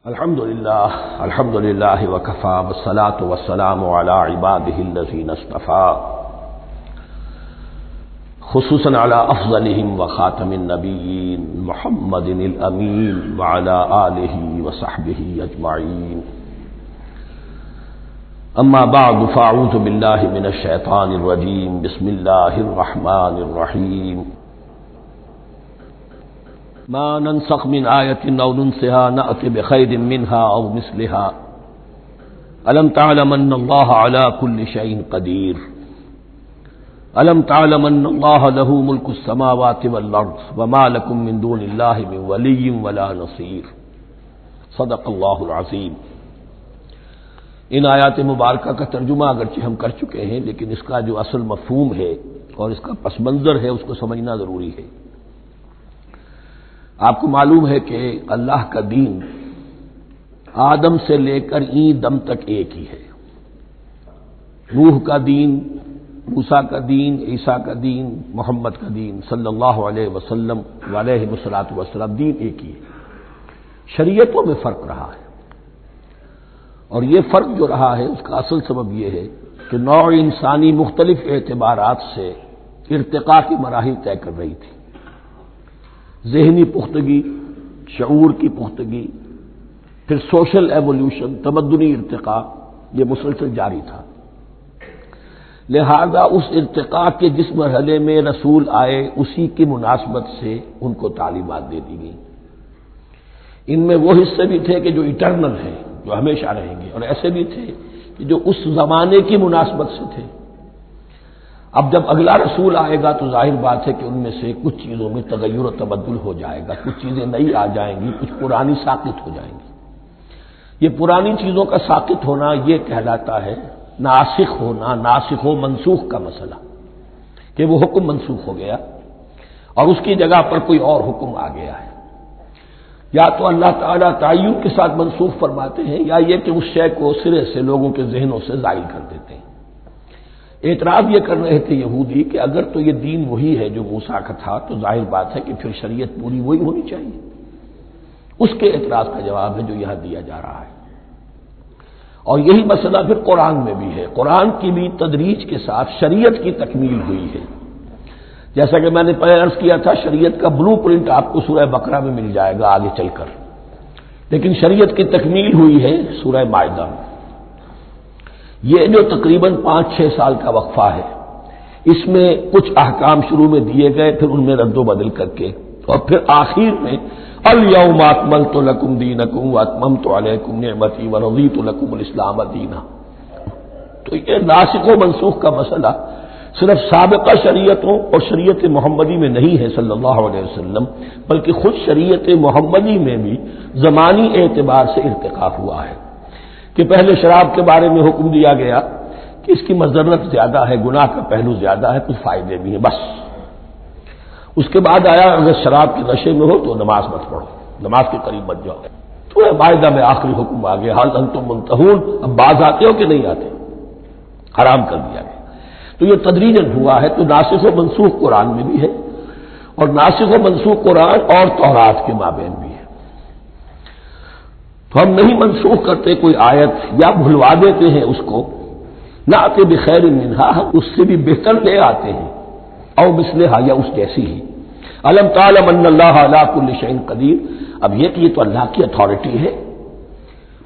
الحمد للہ وکفى والصلاة والسلام علی عباده الذین اصطفى خصوصا علی افضلهم وخاتم النبیین محمد الامین وعلی آلہ وصحبہ اجمعین اما بعد فاعوذ باللہ من الشیطان الرجیم بسم اللہ الرحمن الرحیم ما ننسخ من آیت او ننسها نأت بخیر منها او مثلها الم تعلم ان اللہ علی کل شیء قدیر الم تعلم ان اللہ له ملک السماوات والارض وما لکم من دون اللہ من ولی ولا نصیر صدق اللہ العظیم۔ ان آیات مبارکہ کا ترجمہ اگرچہ ہم کر چکے ہیں، لیکن اس کا جو اصل مفہوم ہے اور اس کا پس منظر ہے اس کو سمجھنا ضروری ہے۔ آپ کو معلوم ہے کہ اللہ کا دین آدم سے لے کر این دم تک ایک ہی ہے۔ نوح کا دین، موسیٰ کا دین، عیسیٰ کا دین، محمد کا دین صلی اللہ علیہ وسلم علیہ الصلوۃ والسلام، دین ایک ہی ہے۔ شریعتوں میں فرق رہا ہے، اور یہ فرق جو رہا ہے اس کا اصل سبب یہ ہے کہ نوع انسانی مختلف اعتبارات سے ارتقاء کی مراحل طے کر رہی تھی۔ ذہنی پختگی، شعور کی پختگی، پھر سوشل ایولیوشن، تمدنی ارتقاء، یہ مسلسل جاری تھا۔ لہذا اس ارتقاء کے جس مرحلے میں رسول آئے اسی کی مناسبت سے ان کو تعلیمات دے دی گئی۔ ان میں وہ حصے بھی تھے کہ جو ایٹرنل ہیں، جو ہمیشہ رہیں گے، اور ایسے بھی تھے کہ جو اس زمانے کی مناسبت سے تھے۔ اب جب اگلا رسول آئے گا تو ظاہر بات ہے کہ ان میں سے کچھ چیزوں میں تغیر و تبدل ہو جائے گا، کچھ چیزیں نئی آ جائیں گی، کچھ پرانی ساقط ہو جائیں گی۔ یہ پرانی چیزوں کا ساقط ہونا یہ کہلاتا ہے ناسخ ہونا، ناسخ و منسوخ کا مسئلہ، کہ وہ حکم منسوخ ہو گیا اور اس کی جگہ پر کوئی اور حکم آ گیا ہے۔ یا تو اللہ تعالیٰ تعین کے ساتھ منسوخ فرماتے ہیں، یا یہ کہ اس شے کو سرے سے لوگوں کے ذہنوں سے زائل کر دیتے ہیں۔ اعتراض یہ کر رہے تھے یہودی کہ اگر تو یہ دین وہی ہے جو موسیٰ کا تھا تو ظاہر بات ہے کہ پھر شریعت پوری وہی ہونی چاہیے۔ اس کے اعتراض کا جواب ہے جو یہاں دیا جا رہا ہے، اور یہی مسئلہ پھر قرآن میں بھی ہے۔ قرآن کی بھی تدریج کے ساتھ شریعت کی تکمیل ہوئی ہے۔ جیسا کہ میں نے پہلے عرض کیا تھا، شریعت کا بلو پرنٹ آپ کو سورہ بقرہ میں مل جائے گا آگے چل کر، لیکن شریعت کی تکمیل ہوئی ہے سورہ مائدہ میں۔ یہ جو تقریباً 5-6 سال کا وقفہ ہے، اس میں کچھ احکام شروع میں دیے گئے، پھر ان میں رد و بدل کر کے، اور پھر آخر میں الیوم اکملت لکم دینکم واتممت علیکم نعمتی ورضیت لکم الاسلام دینا۔ تو یہ ناسخ و منسوخ کا مسئلہ صرف سابقہ شریعتوں اور شریعت محمدی میں نہیں ہے صلی اللہ علیہ وسلم، بلکہ خود شریعت محمدی میں بھی زمانی اعتبار سے ارتقاء ہوا ہے کہ پہلے شراب کے بارے میں حکم دیا گیا کہ اس کی مضرت زیادہ ہے، گناہ کا پہلو زیادہ ہے، کچھ فائدے بھی ہیں بس۔ اس کے بعد آیا اگر شراب کے نشے میں ہو تو نماز مت پڑھو، نماز کے قریب مت جاؤ۔ تو مائدہ میں آخری حکم آ گیا، حال انتم منتہون، اب باز آتے ہو کہ نہیں آتے، حرام کر دیا گیا۔ تو یہ تدریجاً ہوا ہے۔ تو ناسخ و منسوخ قرآن میں بھی ہے، اور ناسخ و منسوخ قرآن اور تورات کے مابین بھی ہے۔ تو ہم نہیں منسوخ کرتے کوئی آیت یا بھلوا دیتے ہیں اس کو، نہ آتے بخیر منہا، ہم اس سے بھی بہتر لے آتے ہیں، او مثلہا، یا اس جیسی ہی۔ علم تعلم ان اللہ علی کل شیء قدیر، اب یہ کہ یہ تو اللہ کی اتھارٹی ہے،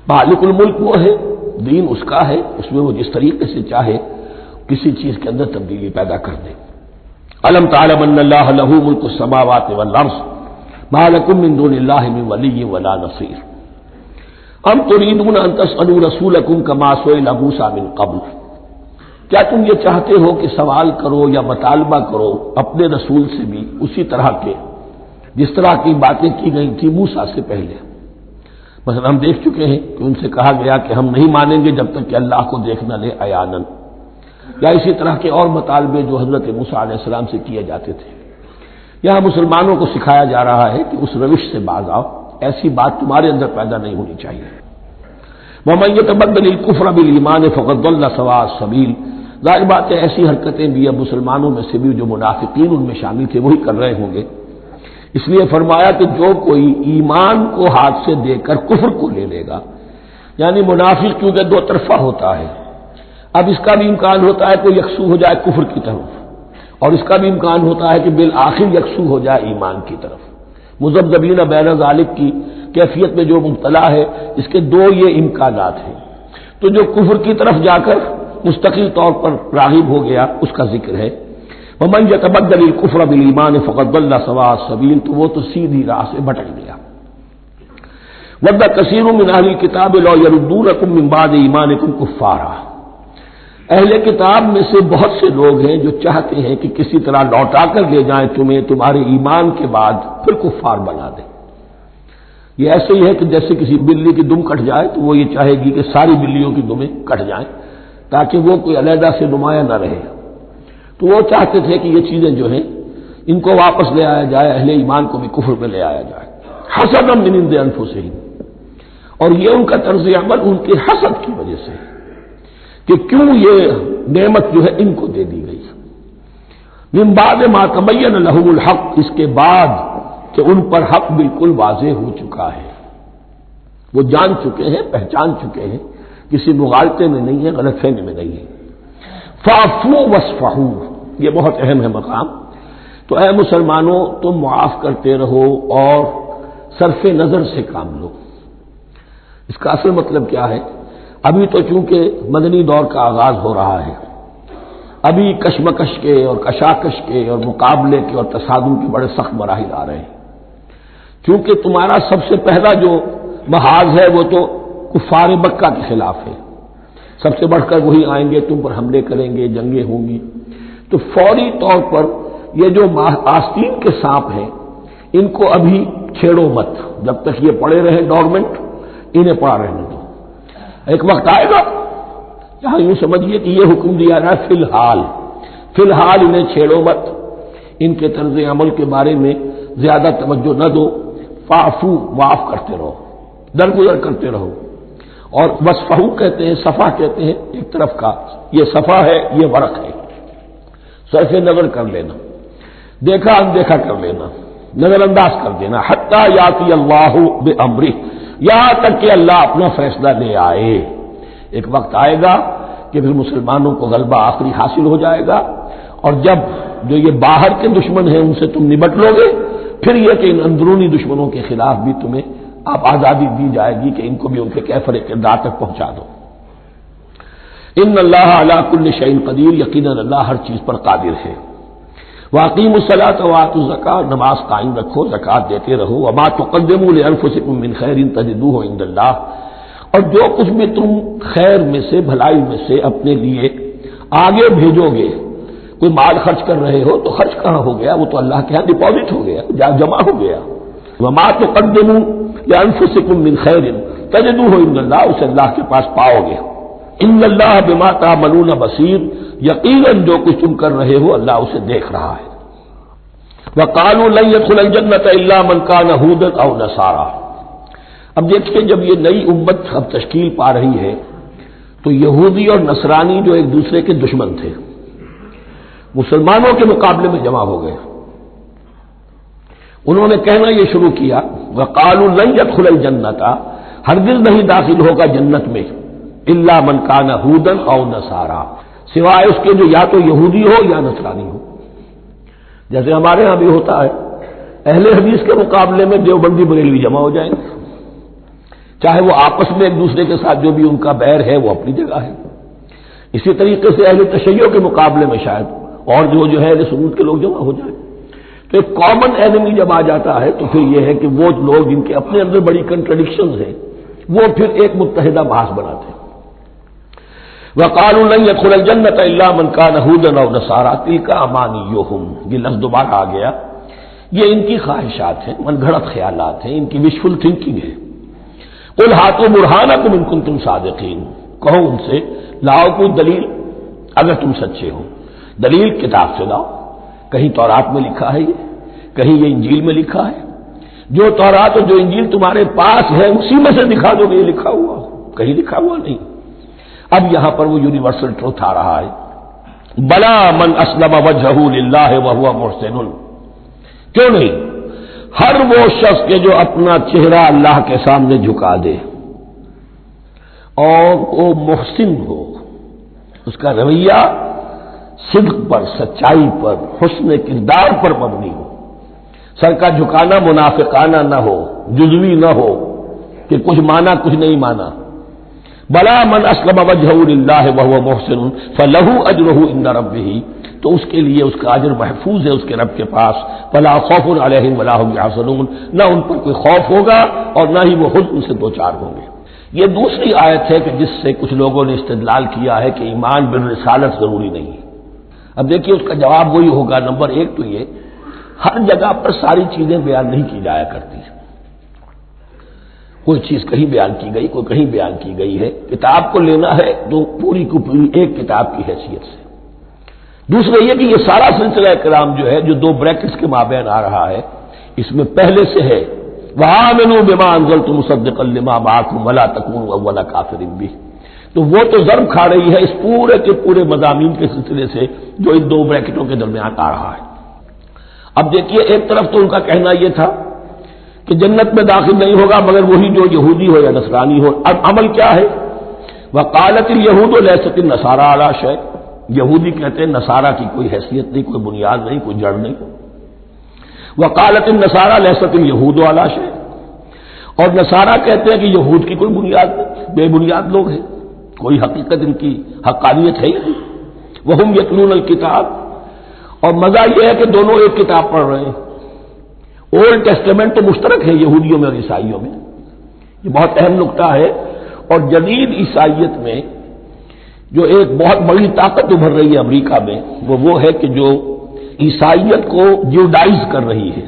مالک الملک وہ ہے، دین اس کا ہے، اس میں وہ جس طریقے سے چاہے کسی چیز کے اندر تبدیلی پیدا کر دے۔ علم تعلم ان اللہ لہ ملک السماوات والارض ما لکم من دون اللہ من ولی ولا نصیر ام تريدون ان تسألوا رسولكم كما سئل موسى من قبل، کیا تم یہ چاہتے ہو کہ سوال کرو یا مطالبہ کرو اپنے رسول سے بھی اسی طرح کے جس طرح کی باتیں کی گئی تھی موسیٰ سے پہلے؟ مثلا ہم دیکھ چکے ہیں کہ ان سے کہا گیا کہ ہم نہیں مانیں گے جب تک کہ اللہ کو دیکھ نہ لے عیاناً، یا اسی طرح کے اور مطالبے جو حضرت موسیٰ علیہ السلام سے کیے جاتے تھے۔ یہاں مسلمانوں کو سکھایا جا رہا ہے کہ اس روش سے باز آؤ، ایسی بات تمہارے اندر پیدا نہیں ہونی چاہیے۔ وَمَن يَتَبَدَّلِ الْكُفْرَ بِالْإِيمَانِ فَقَدْ ضَلَّ سَوَاءَ السَّبِيلِ، ظاہر بات ہے ایسی حرکتیں بھی اب مسلمانوں میں سے بھی جو منافقین ان میں شامل تھے وہی کر رہے ہوں گے اس لیے فرمایا کہ جو کوئی ایمان کو ہاتھ سے دے کر کفر کو لے لے گا، یعنی منافق کیونکہ دو طرفہ ہوتا ہے، اب اس کا بھی امکان ہوتا ہے کہ یکسو ہو جائے کفر کی طرف، اور اس کا بھی امکان ہوتا ہے کہ بالآخر یکسو ہو جائے ایمان کی طرف۔ مذبذبین بین ذالک کی کیفیت میں جو مبتلا ہے، اس کے دو یہ امکانات ہیں۔ تو جو کفر کی طرف جا کر مستقل طور پر راغب ہو گیا، اس کا ذکر ہے۔ ومن یتبدل الکفر بالایمان فقد ضل سواء السبیل، تو وہ تو سیدھی راہ سے بھٹک گیا۔ ود کثیر من اہل الکتاب لو یردونکم من بعد ایمانکم کفارا، اہل کتاب میں سے بہت سے لوگ ہیں جو چاہتے ہیں کہ کسی طرح لوٹا کر لے جائیں تمہیں تمہارے ایمان کے بعد، پھر کفار بنا دیں۔ یہ ایسے ہی ہے کہ جیسے کسی بلی کی دم کٹ جائے تو وہ یہ چاہے گی کہ ساری بلیوں کی دمیں کٹ جائیں تاکہ وہ کوئی علیحدہ سے نمایاں نہ رہے۔ تو وہ چاہتے تھے کہ یہ چیزیں جو ہیں ان کو واپس لے آیا جائے، اہل ایمان کو بھی کفر میں لے آیا جائے، حسدا من عند انفسہم، اور یہ ان کا طرز عمل ان کے حسد کی وجہ سے کہ کیوں یہ نعمت جو ہے ان کو دے دی گئی۔ من بعد ما تبین لهم الحق، اس کے بعد کہ ان پر حق بالکل واضح ہو چکا ہے، وہ جان چکے ہیں، پہچان چکے ہیں، کسی مغالطے میں نہیں ہے، غلط فہمی میں نہیں ہے۔ فاعفوا واصفحوا، یہ بہت اہم ہے مقام۔ تو اے مسلمانوں، تم معاف کرتے رہو اور صرف نظر سے کام لو۔ اس کا اصل مطلب کیا ہے؟ ابھی تو چونکہ مدنی دور کا آغاز ہو رہا ہے، ابھی کشمکش کے اور کشاکش کے اور مقابلے کے اور تصادم کے بڑے سخت مراحل آ رہے ہیں۔ کیونکہ تمہارا سب سے پہلا جو محاذ ہے وہ تو کفار مکہ کے خلاف ہے، سب سے بڑھ کر وہی آئیں گے، تم پر حملے کریں گے، جنگیں ہوں گی۔ تو فوری طور پر یہ جو آستین کے سانپ ہیں ان کو ابھی چھیڑو مت، جب تک یہ پڑے رہیں ڈورمنٹ، انہیں پڑا رہنے دو۔ ایک وقت آئے گا یہاں یوں سمجھیے کہ یہ حکم دیا رہا ہے فی الحال انہیں چھیڑو مت، ان کے طرز عمل کے بارے میں زیادہ توجہ نہ دو، فاعفو، معاف کرتے رہو، درگزر کرتے رہو۔ اور وصفحو کہتے ہیں، صفح کہتے ہیں ایک طرف کا، یہ صفح ہے، یہ ورق ہے، صرف نظر کر لینا، دیکھا اندیکھا کر لینا، نظر انداز کر دینا، حتی یاتی اللہ بامرہ، یہاں تک کہ اللہ اپنا فیصلہ لے آئے۔ ایک وقت آئے گا کہ پھر مسلمانوں کو غلبہ آخری حاصل ہو جائے گا، اور جب جو یہ باہر کے دشمن ہیں ان سے تم نمٹ لو گے، پھر یہ کہ ان اندرونی دشمنوں کے خلاف بھی تمہیں اب آزادی دی جائے گی کہ ان کو بھی ان کے کیفر کردار تک پہنچا دو۔ ان اللہ علی کل شیء قدیر، یقیناً اللہ ہر چیز پر قادر ہے۔ واقیموا الصلاۃ وآتوا الزکاۃ، نماز قائم رکھو، زکوٰۃ دیتے رہو۔ وما تقدموا لانفسکم من خیر تجدوہ عند اللہ، اور جو کچھ بھی تم خیر میں سے، بھلائی میں سے اپنے لیے آگے بھیجو گے، کوئی مال خرچ کر رہے ہو تو خرچ کہاں ہو گیا؟ وہ تو اللہ کے ہاں ڈپازٹ ہو گیا، جمع ہو گیا۔ وما تقدموا لانفسکم من خیر تجدوہ عند اللہ، اسے اللہ کے پاس پاؤ گے۔ ان اللہ بما تعملون بصیر، یقیناً جو کچھ تم کر رہے ہو اللہ اسے دیکھ رہا ہے۔ وقالوا لن يدخل الجنة الا من كان هودا او نصارى، اب دیکھیں جب یہ نئی امت اب تشکیل پا رہی ہے تو یہودی اور نصرانی جو ایک دوسرے کے دشمن تھے مسلمانوں کے مقابلے میں جمع ہو گئے، انہوں نے کہنا یہ شروع کیا وقالوا لن يدخل الجنة، ہرگز نہیں داخل ہوگا جنت میں الا من كان هودا او نصارى، سوائے اس کے جو یا تو یہودی ہو یا نصرانی ہو۔ جیسے ہمارے ہاں بھی ہوتا ہے، اہل حدیث کے مقابلے میں دیوبندی بریلوی جمع ہو جائیں، چاہے وہ آپس میں ایک دوسرے کے ساتھ جو بھی ان کا بیر ہے وہ اپنی جگہ ہے۔ اسی طریقے سے اہل تشیع کے مقابلے میں شاید اور جو ہے اہل سنت کے لوگ جمع ہو جائیں۔ تو ایک کامن اینمی جب آ جاتا ہے تو پھر یہ ہے کہ وہ لوگ جن کے اپنے اندر بڑی کنٹرڈکشنز ہیں وہ پھر ایک متحدہ بحث بناتے ہیں۔ وقالوا لن يدخل الجنة الا من كان هودا او نصارى تلك امانيهم، یہ لفظ دوبارہ آ گیا، یہ ان کی خواہشات ہیں، من گھڑت خیالات ہیں، ان کی وشفل تھنکنگ ہے۔ قل هاتوا برهانكم ان كنتم صادقين، کہو ان سے لاؤ کوئی دلیل اگر تم سچے ہو، دلیل کتاب سے لاؤ، کہیں تورات میں لکھا ہے یہ، کہیں یہ انجیل میں لکھا ہے، جو تورات اور جو انجیل تمہارے پاس ہے اسی میں سے دکھا دو کہ یہ لکھا ہوا، کہیں لکھا ہوا نہیں۔ اب یہاں پر وہ یونیورسل ٹروتھ آ رہا ہے، بلا من اسلم وجهه للہ وهو محسن، کیوں نہیں؟ ہر وہ شخص کے جو اپنا چہرہ اللہ کے سامنے جھکا دے اور وہ محسن ہو، اس کا رویہ صدق پر، سچائی پر، حسن کردار پر مبنی ہو، سر کا جھکانا منافقانہ نہ ہو، جزوی نہ ہو کہ کچھ مانا کچھ نہیں مانا۔ بلا من اسلم وجهه لله وهو محسن فله اجره عند ربه، تو اس کے لیے اس کا اجر محفوظ ہے اس کے رب کے پاس۔ فلا خوف علیہم ولا هم يحزنون، نہ ان پر کوئی خوف ہوگا اور نہ ہی وہ حزن سے دوچار ہوں گے۔ یہ دوسری آیت ہے کہ جس سے کچھ لوگوں نے استدلال کیا ہے کہ ایمان بالرسالت ضروری نہیں ہے۔ اب دیکھیے اس کا جواب وہی ہوگا، نمبر ایک تو یہ ہر جگہ پر ساری چیزیں بیان نہیں کی جایا کرتی، کوئی چیز کہیں بیان کی گئی، کوئی کہیں بیان کی گئی ہے۔ کتاب کو لینا ہے تو پوری کو پوری ایک کتاب کی حیثیت سے۔ دوسرا یہ کہ یہ سارا سلسلہ کرام جو ہے، جو دو بریکٹس کے مابین آ رہا ہے، اس میں پہلے سے ہے وَآمِنُوا بِمَا أَنزَلْتُ مُصَدِّقًا لِمَا مَعَكُمْ وَلَا تَكُونُوا أَوَّلَ كَافِرٍ بِهِ، تو وہ تو ضرب کھا رہی ہے اس پورے کے پورے مضامین کے سلسلے سے جو ان دو بریکٹوں کے درمیان آ رہا ہے۔ اب دیکھیے ایک طرف تو ان کا کہنا یہ تھا کہ جنت میں داخل نہیں ہوگا مگر وہی جو یہودی ہو یا نصرانی ہو۔ اب عمل کیا ہے؟ وقالت اليهود ليست النصارى على شيء، یہودی کہتے ہیں نصارہ کی کوئی حیثیت نہیں، کوئی بنیاد نہیں، کوئی جڑ نہیں۔ وقالت النصارى ليست اليهود على شيء، اور نصارہ کہتے ہیں کہ یہود کی کوئی بنیاد نہیں، بے بنیاد لوگ ہیں، کوئی حقیقت ان کی حقانیت ہے ہی نہیں۔ وهم يتلون الكتاب، اور مزہ یہ ہے کہ دونوں ایک کتاب پڑھ رہے ہیں۔ اولڈ ٹیسٹمنٹ تو مشترک ہے یہودیوں میں اور عیسائیوں میں، یہ بہت اہم نقطہ ہے۔ اور جدید عیسائیت میں جو ایک بہت بڑی طاقت ابھر رہی ہے امریکہ میں، وہ ہے کہ جو عیسائیت کو جیوڈائز کر رہی ہے،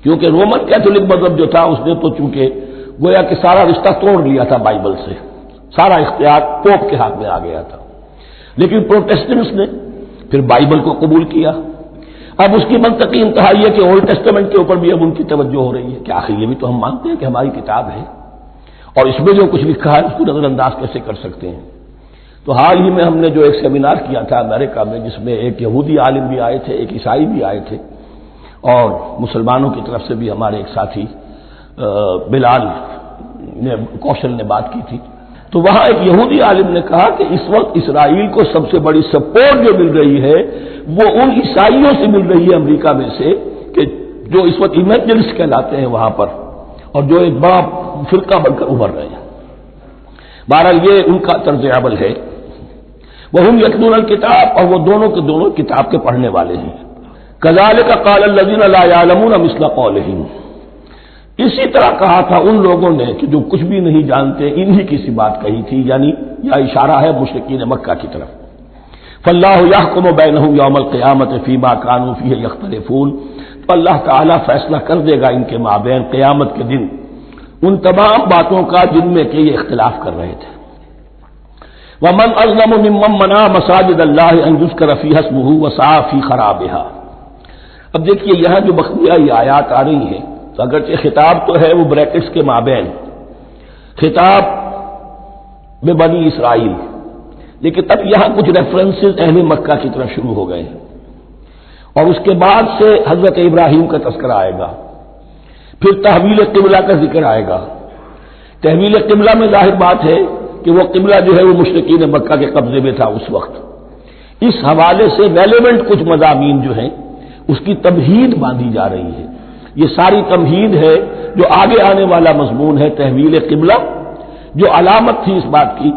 کیونکہ رومن کیتھولک مذہب جو تھا اس نے تو چونکہ گویا کہ سارا رشتہ توڑ لیا تھا بائبل سے، سارا اختیار پوپ کے ہاتھ میں آ گیا تھا، لیکن پروٹیسٹنٹس نے پھر بائبل کو قبول کیا۔ اب اس کی منطقی انتہا یہ کہ اولڈ ٹیسٹمنٹ کے اوپر بھی اب ان کی توجہ ہو رہی ہے کہ آخر یہ بھی تو ہم مانتے ہیں کہ ہماری کتاب ہے اور اس میں جو کچھ لکھا ہے اس کو نظر انداز کیسے کر سکتے ہیں۔ تو حال ہی میں ہم نے جو ایک سیمینار کیا تھا امریکہ میں، جس میں ایک یہودی عالم بھی آئے تھے، ایک عیسائی بھی آئے تھے، اور مسلمانوں کی طرف سے بھی ہمارے ایک ساتھی بلال کوشل نے بات کی تھی، تو وہاں ایک یہودی عالم نے کہا کہ اس وقت اسرائیل کو سب سے بڑی سپورٹ جو مل رہی ہے وہ ان عیسائیوں سے مل رہی ہے امریکہ میں سے، کہ جو اس وقت ایونجلسٹ کہلاتے ہیں وہاں پر، اور جو ایک بڑا فرقہ بن کر ابھر رہے ہیں۔ بہرحال یہ ان کا طرز عمل ہے۔ وَهُمْ يَتْلُونَ الْكِتَابَ، اور وہ دونوں کے دونوں کتاب کے پڑھنے والے ہیں۔ كَذَلِكَ قَالَ الَّذِينَ لَا يَعْلَمُونَ مِثْلَ قَوْلِهِمْ، اسی طرح کہا تھا ان لوگوں نے کہ جو کچھ بھی نہیں جانتے انہی کی سی بات کہی تھی، یعنی یہ اشارہ ہے مشرکین مکہ کی طرف۔ فاللہ یحکم بینہم یوم القیامت فیما کانوا فیہ یختلفون، تو اللہ تعالیٰ فیصلہ کر دے گا ان کے مابین قیامت کے دن ان تمام باتوں کا جن میں کہ یہ اختلاف کر رہے تھے۔ ومن اظلم ممن منع مساجد اللہ ان یذکر فیہا اسمہ وسعی فی خرابہا۔ اب دیکھیے یہاں جو بخیہ یہ آیات آ رہی ہیں، تو اگرچہ خطاب تو ہے وہ بریکٹس کے مابین، خطاب میں بنی اسرائیل، لیکن اب یہاں کچھ ریفرنسز اہل مکہ کی طرف شروع ہو گئے ہیں، اور اس کے بعد سے حضرت ابراہیم کا تذکرہ آئے گا، پھر تحویل قبلہ کا ذکر آئے گا۔ تحویل قبلہ میں ظاہر بات ہے کہ وہ قبلہ جو ہے وہ مشرکین مکہ کے قبضے میں تھا اس وقت، اس حوالے سے ریلیونٹ کچھ مضامین جو ہیں اس کی تمہید باندھی جا رہی ہے۔ یہ ساری تمہید ہے جو آگے آنے والا مضمون ہے تحویل قبلہ، جو علامت تھی اس بات کی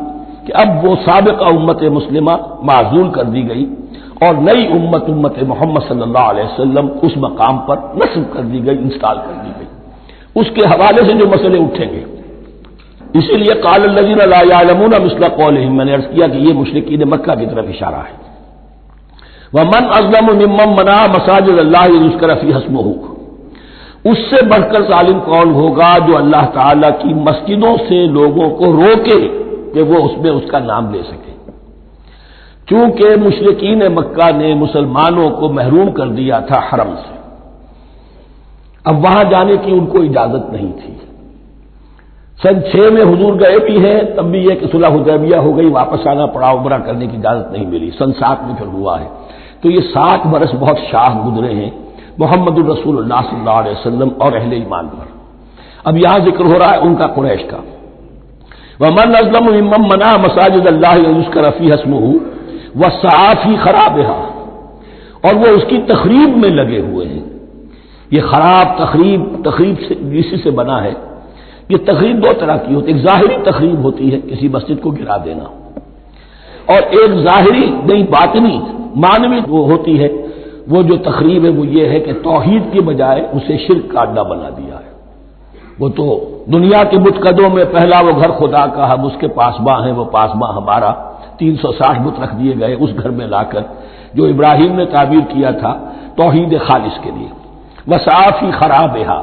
کہ اب وہ سابقہ امت مسلمہ معزول کر دی گئی اور نئی امت محمد صلی اللہ علیہ وسلم اس مقام پر نصب کر دی گئی، انسٹال کر دی گئی۔ اس کے حوالے سے جو مسئلے اٹھیں گے، اسی لیے قال الذین لا یعلمون مثل قولہم، میں نے عرض کیا کہ یہ مشرکین مکہ کی طرف اشارہ ہے۔ ومن اظلم ممن منع مساجد اللہ یذکر فیہا اسمہ، اس سے بڑھ کر ظالم کون ہوگا جو اللہ تعالی کی مسجدوں سے لوگوں کو روکے کہ وہ اس میں اس کا نام لے سکے۔ چونکہ مشرکین مکہ نے مسلمانوں کو محروم کر دیا تھا حرم سے، اب وہاں جانے کی ان کو اجازت نہیں تھی۔ سن 6 میں حضور گئے بھی ہیں، تب بھی یہ کہ صلح حدیبیہ ہو گئی، واپس آنا پڑا، عمرہ کرنے کی اجازت نہیں ملی، سن 7 میں پھر ہوا ہے۔ تو یہ 7 برس بہت شاہ گزرے ہیں، محمد الرسول اللہ صلی اللہ علیہ وسلم اور اہل ایمان پر۔ اب یہاں ذکر ہو رہا ہے ان کا، قریش کا۔ وَمَنْ أَظْلَمُ مِمَّنْ مَنَعَ مَسَاجِدَ اللَّهِ أَن يُذْكَرَ فِيهَا اسْمُهُ وَسَعَىٰ فِي خَرَابِهَا، اور وہ اس کی تخریب میں لگے ہوئے ہیں۔ یہ خراب تخریب سے اسی سے بنا ہے۔ یہ تخریب دو طرح کی ہوتی ہے، ایک ظاہری تخریب ہوتی ہے، کسی مسجد کو گرا دینا، اور ایک ظاہری نہیں باطنی معنوی وہ ہوتی ہے۔ وہ جو تخریب ہے وہ یہ ہے کہ توحید کی بجائے اسے شرک کا اڈا بنا دیا ہے۔ وہ تو دنیا کے بت قدوں میں پہلا وہ گھر خدا کا، ہم اس کے پاسباں ہیں، وہ پاسباں ہمارا، 360 بت رکھ دیے گئے اس گھر میں لا کر، جو ابراہیم نے تعبیر کیا تھا توحید خالص کے لیے۔ وَسَعَىٰ فِي خَرَابِهَا،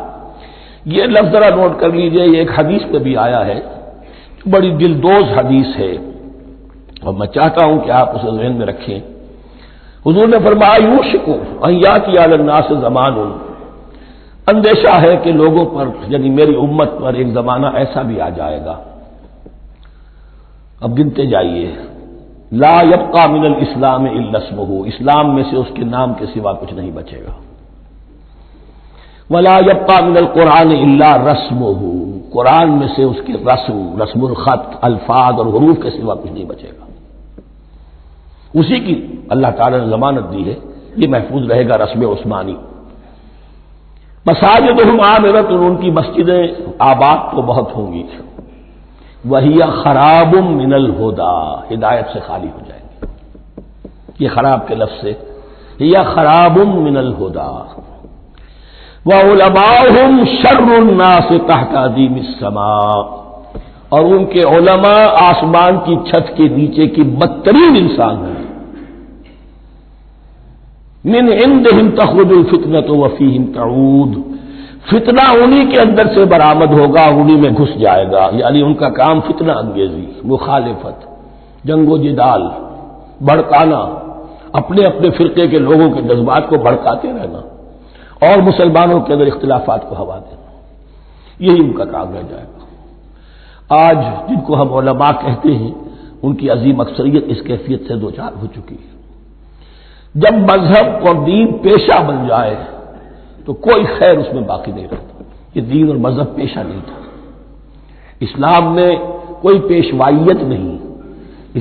یہ لفظ ذرا نوٹ کر لیجئے، یہ ایک حدیث میں بھی آیا ہے، بڑی دلدوز حدیث ہے، اور میں چاہتا ہوں کہ آپ اسے ذہن میں رکھیں۔ حضور نے فرمایا یوشک ان یاتی علی الناس زمان، اندیشہ ہے کہ لوگوں پر یعنی میری امت پر ایک زمانہ ایسا بھی آ جائے گا، اب گنتے جائیے، لا یبقى من الاسلام الا اسمہ، اسلام میں سے اس کے نام کے سوا کچھ نہیں بچے گا، ولا یبقى من القرآن الا رسمہ، قرآن میں سے اس کے رسم الخط، الفاظ اور حروف کے سوا کچھ نہیں بچے گا، اسی کی اللہ تعالی نے ضمانت دی ہے، یہ محفوظ رہے گا رسم عثمانی۔ مساجدہم عامرۃ، ان کی مسجدیں آباد تو بہت ہوں گی، وہی خراب من الہدی، ہدایت سے خالی ہو جائیں گی، یہ خراب کے لفظ سے، ہی خراب من الہدی، وعلماؤہم شر الناس تحت عظیم السماء، اور ان کے علماء آسمان کی چھت کے نیچے کی بدترین انسان ہیں۔ من عندہم تخرج الفتنۃ وفیہم تعود، فتنہ انہی کے اندر سے برآمد ہوگا، انہی میں گھس جائے گا، یعنی ان کا کام فتنہ انگیزی، مخالفت، جنگ و جدال، بھڑکانا، اپنے اپنے فرقے کے لوگوں کے جذبات کو بھڑکاتے رہنا اور مسلمانوں کے اندر اختلافات کو ہوا دینا، یہی ان کا کام رہ جائے گا۔ آج جن کو ہم علماء کہتے ہیں ان کی عظیم اکثریت اس کیفیت سے دوچار ہو چکی ہے۔ جب مذہب اور دین پیشہ بن جائے تو کوئی خیر اس میں باقی نہیں رہتا۔ یہ دین اور مذہب پیشہ نہیں تھا، اسلام میں کوئی پیشوائیت نہیں،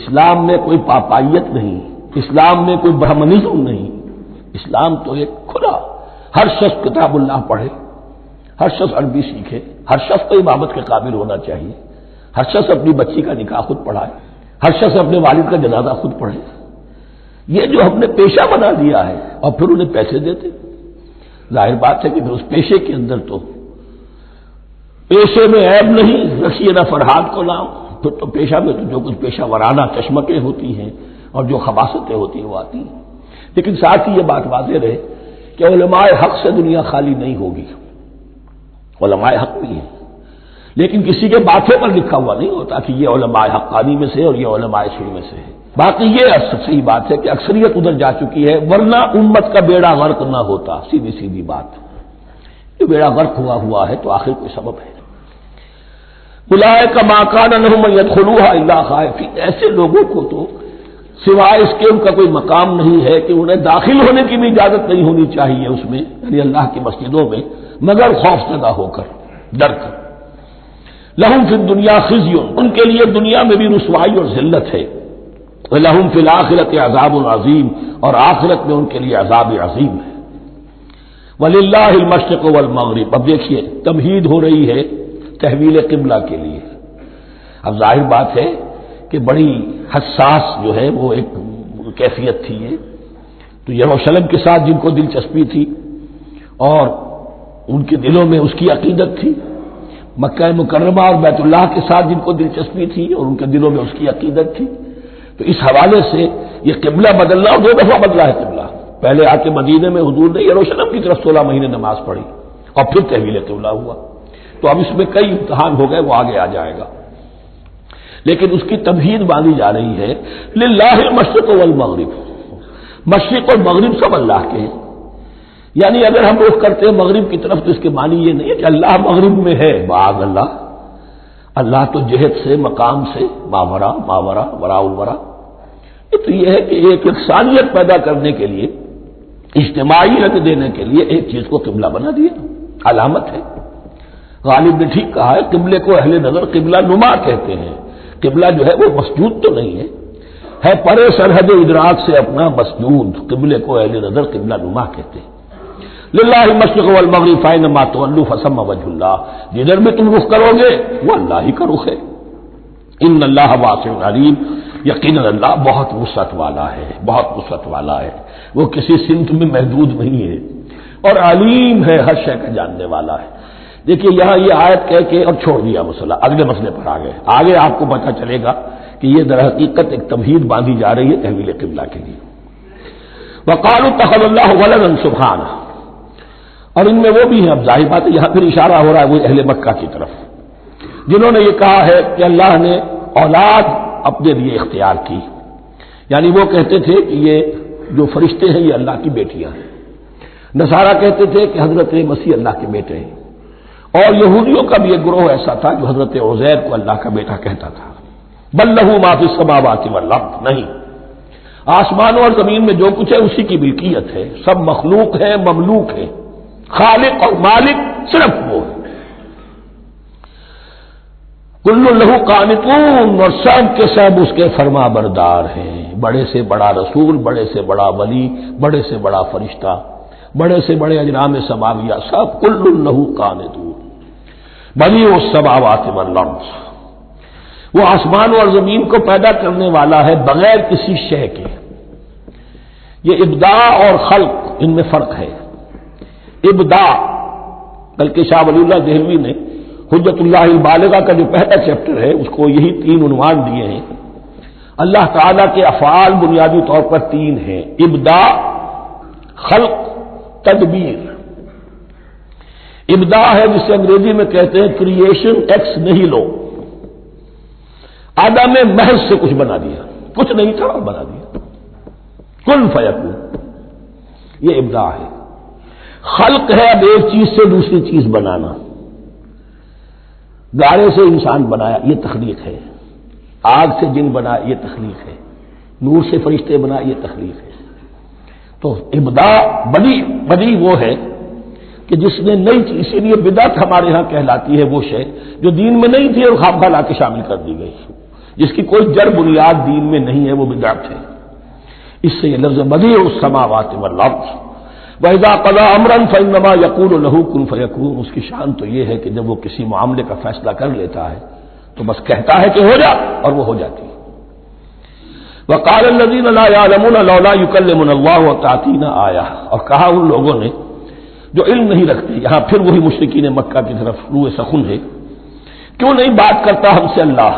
اسلام میں کوئی پاپائیت نہیں، اسلام میں کوئی برہمنزم نہیں، اسلام تو ایک کھلا، ہر شخص کتاب اللہ پڑھے، ہر شخص عربی سیکھے، ہر شخص کو امامت کے قابل ہونا چاہیے، ہر شخص اپنی بچی کا نکاح خود پڑھائے، ہر شخص اپنے والد کا جنازہ خود پڑھے۔ یہ جو ہم نے پیشہ بنا دیا ہے اور پھر انہیں پیسے دیتے، ظاہر بات ہے کہ پھر اس پیشے کے اندر تو پیشے میں عیب نہیں، رکھیے نہ فرہاد کو نام، پھر تو پیشہ میں تو جو کچھ پیشہ ورانہ چشمکیں ہوتی ہیں اور جو خباثتیں ہوتی ہیں وہ آتی ہیں۔ لیکن ساتھ ہی یہ بات واضح رہے کہ علماء حق سے دنیا خالی نہیں ہوگی، علماء حق بھی ہیں، لیکن کسی کے ماتھے پر لکھا ہوا نہیں ہوتا کہ یہ علماء حقانی میں سے اور یہ علماء سوء میں سے ہے۔ باقی یہ صحیح بات ہے کہ اکثریت ادھر جا چکی ہے، ورنہ امت کا بیڑا غرق نہ ہوتا، سیدھی سیدھی بات، یہ بیڑا غرق ہوا ہے تو آخر کوئی سبب ہے۔ اولئک ما کان لہم ان یدخلوها الا خائفین، ایسے لوگوں کو تو سوائے اس کے ان کا کوئی مقام نہیں ہے کہ انہیں داخل ہونے کی بھی اجازت نہیں ہونی چاہیے اس میں، یعنی اللہ کی مسجدوں میں، مگر خوف زدہ ہو کر، ڈر کر۔ لہم فی الدنیا خزی، ان کے لیے دنیا میں بھی رسوائی اور ذلت ہے، وَلَهُمْ فِي الْآخِرَةِ عَذَابٌ عَظِيمٌ، اور آخرت میں ان کے لیے عذاب عظیم ہے۔ وَلِلَّهِ الْمَشْرِقُ وَالْمَغْرِبُ، اب دیکھیے تمہید ہو رہی ہے تحویل قبلہ کے لیے۔ اب ظاہر بات ہے کہ بڑی حساس جو ہے وہ ایک کیفیت تھی یہ، تو یروشلم کے ساتھ جن کو دلچسپی تھی اور ان کے دلوں میں اس کی عقیدت تھی، مکہ مکرمہ اور بیت اللہ کے ساتھ جن کو دلچسپی تھی اور ان کے دلوں میں اس کی عقیدت تھی، تو اس حوالے سے یہ قبلہ بدلنا، اور 2 دفعہ بدلا ہے قبلہ، پہلے آ کے مدینے میں حضور نے یروشلم کی طرف 16 مہینے نماز پڑھی اور پھر تحویل قبلہ ہوا، تو اب اس میں کئی امتحان ہو گئے، وہ آگے آ جائے گا، لیکن اس کی تمہید باندھی جا رہی ہے۔ للہ المشرق والمغرب، مشرق اور مغرب سب اللہ کے ہیں، یعنی اگر ہم رخ کرتے ہیں مغرب کی طرف تو اس کے معنی یہ نہیں ہے کہ اللہ مغرب میں ہے، معاذ اللہ، اللہ تو جہت سے، مقام سے، ماورا وراء الورا، تو یہ ہے کہ ایک یکسانیت پیدا کرنے کے لیے اجتماعی رد دینے کے لیے ایک چیز کو قبلہ بنا دیا، علامت ہے۔ غالب نے ٹھیک کہا ہے، قبلے کو اہل نظر قبلہ نما کہتے ہیں۔ قبلہ جو ہے وہ مسجود تو نہیں ہے پرے سرحد ادراک سے اپنا مسجود، قبلے کو اہل نظر قبلہ نما کہتے ہیں۔ للہ المشرق والمغرب فینما تولوا فثم وجہ اللہ، جدھر بھی تم رخ کرو گے وہ اللہ ہی کا رخ ہے۔ ان اللہ واسع علیم، یقیناً اللہ بہت وسعت والا ہے، بہت وسعت والا ہے، وہ کسی سمت میں محدود نہیں ہے، اور علیم ہے، ہر شے کا جاننے والا ہے۔ دیکھیے یہاں یہ آیت کہہ کے اور چھوڑ دیا مسئلہ، اگلے مسئلے پر آ گئے۔ آگے آپ کو پتہ چلے گا کہ یہ در حقیقت ایک تمہید باندھی جا رہی ہے تحویل قبلہ کے لیے۔ وقالوا اتخذ اللہ ولدا سبحانہ، اور ان میں وہ بھی ہیں، اب ظاہر بات ہے یہاں پھر اشارہ ہو رہا ہے وہ اہل مکہ کی طرف، جنہوں نے یہ کہا ہے کہ اللہ نے اولاد اپنے لیے اختیار کی، یعنی وہ کہتے تھے کہ یہ جو فرشتے ہیں یہ اللہ کی بیٹیاں ہیں، نصارہ کہتے تھے کہ حضرت مسیح اللہ کے بیٹے ہیں، اور یہودیوں کا بھی ایک گروہ ایسا تھا جو حضرت عزیر کو اللہ کا بیٹا کہتا تھا۔ بل لہ ما فی السماوات والارض، نہیں، آسمانوں اور زمین میں جو کچھ ہے اسی کی ملکیت ہے، سب مخلوق ہے، مملوک ہے، خالق اور مالک صرف وہ ہے۔ کل لہ قانتون، اور سب کے سب اس کے فرما بردار ہیں، بڑے سے بڑا رسول، بڑے سے بڑا ولی، بڑے سے بڑا فرشتہ، بڑے سے بڑے اجرام سماویہ، سب کل لہ قانتون۔ بدیع السماوات والارض، وہ آسمانوں اور زمین کو پیدا کرنے والا ہے بغیر کسی شے کے۔ یہ ابداع اور خلق ان میں فرق ہے۔ ابداع، بلکہ شاہ ولی اللہ دہلوی نے حجت اللہ البالغہ کا جو پہلا چیپٹر ہے اس کو یہی 3 عنوان دیے ہیں۔ اللہ تعالیٰ کے افعال بنیادی طور پر 3 ہیں، ابداع، خلق، تدبیر۔ ابداع ہے جسے انگریزی میں کہتے ہیں کریشن ایکس نہیلو، آدم محض سے کچھ بنا دیا، کچھ نہیں تھا اور بنا دیا، کن فیکون، یہ ابداع ہے۔ خلق ہے اب ایک چیز سے دوسری چیز بنانا، گارے سے انسان بنایا، یہ تخلیق ہے، آگ سے جن بنایا، یہ تخلیق ہے، نور سے فرشتے بنائے، یہ تخلیق ہے۔ تو ابداع بدیع وہ ہے کہ جس نے نئی چیز، اسی لیے بدعت ہمارے ہاں کہلاتی ہے وہ شے جو دین میں نہیں تھی اور خواہ لا کے شامل کر دی گئی، جس کی کوئی جڑ بنیاد دین میں نہیں ہے، وہ بدعت ہے۔ اس سے یہ لفظ بدیع السماوات والارض، وَإِذَا قَضَىٰ أَمْرًا فَإِنَّمَا يَقُولُ لَهُ كُن فَيَكُونُ، اس کی شان تو یہ ہے کہ جب وہ کسی معاملے کا فیصلہ کر لیتا ہے تو بس کہتا ہے کہ ہو جا، اور وہ ہو جاتی ہے۔ وَقَالَ الَّذِينَ لَا يَعْلَمُونَ لَوْلَا يُكَلِّمُنَا اللَّهُ وَتَأْتِينَا آیَةٌ، اور کہا ان لوگوں نے جو علم نہیں رکھتے، یہاں پھر وہی مشرکین مکہ کی طرف روح سخن ہے، کیوں نہیں بات کرتا ہم سے اللہ،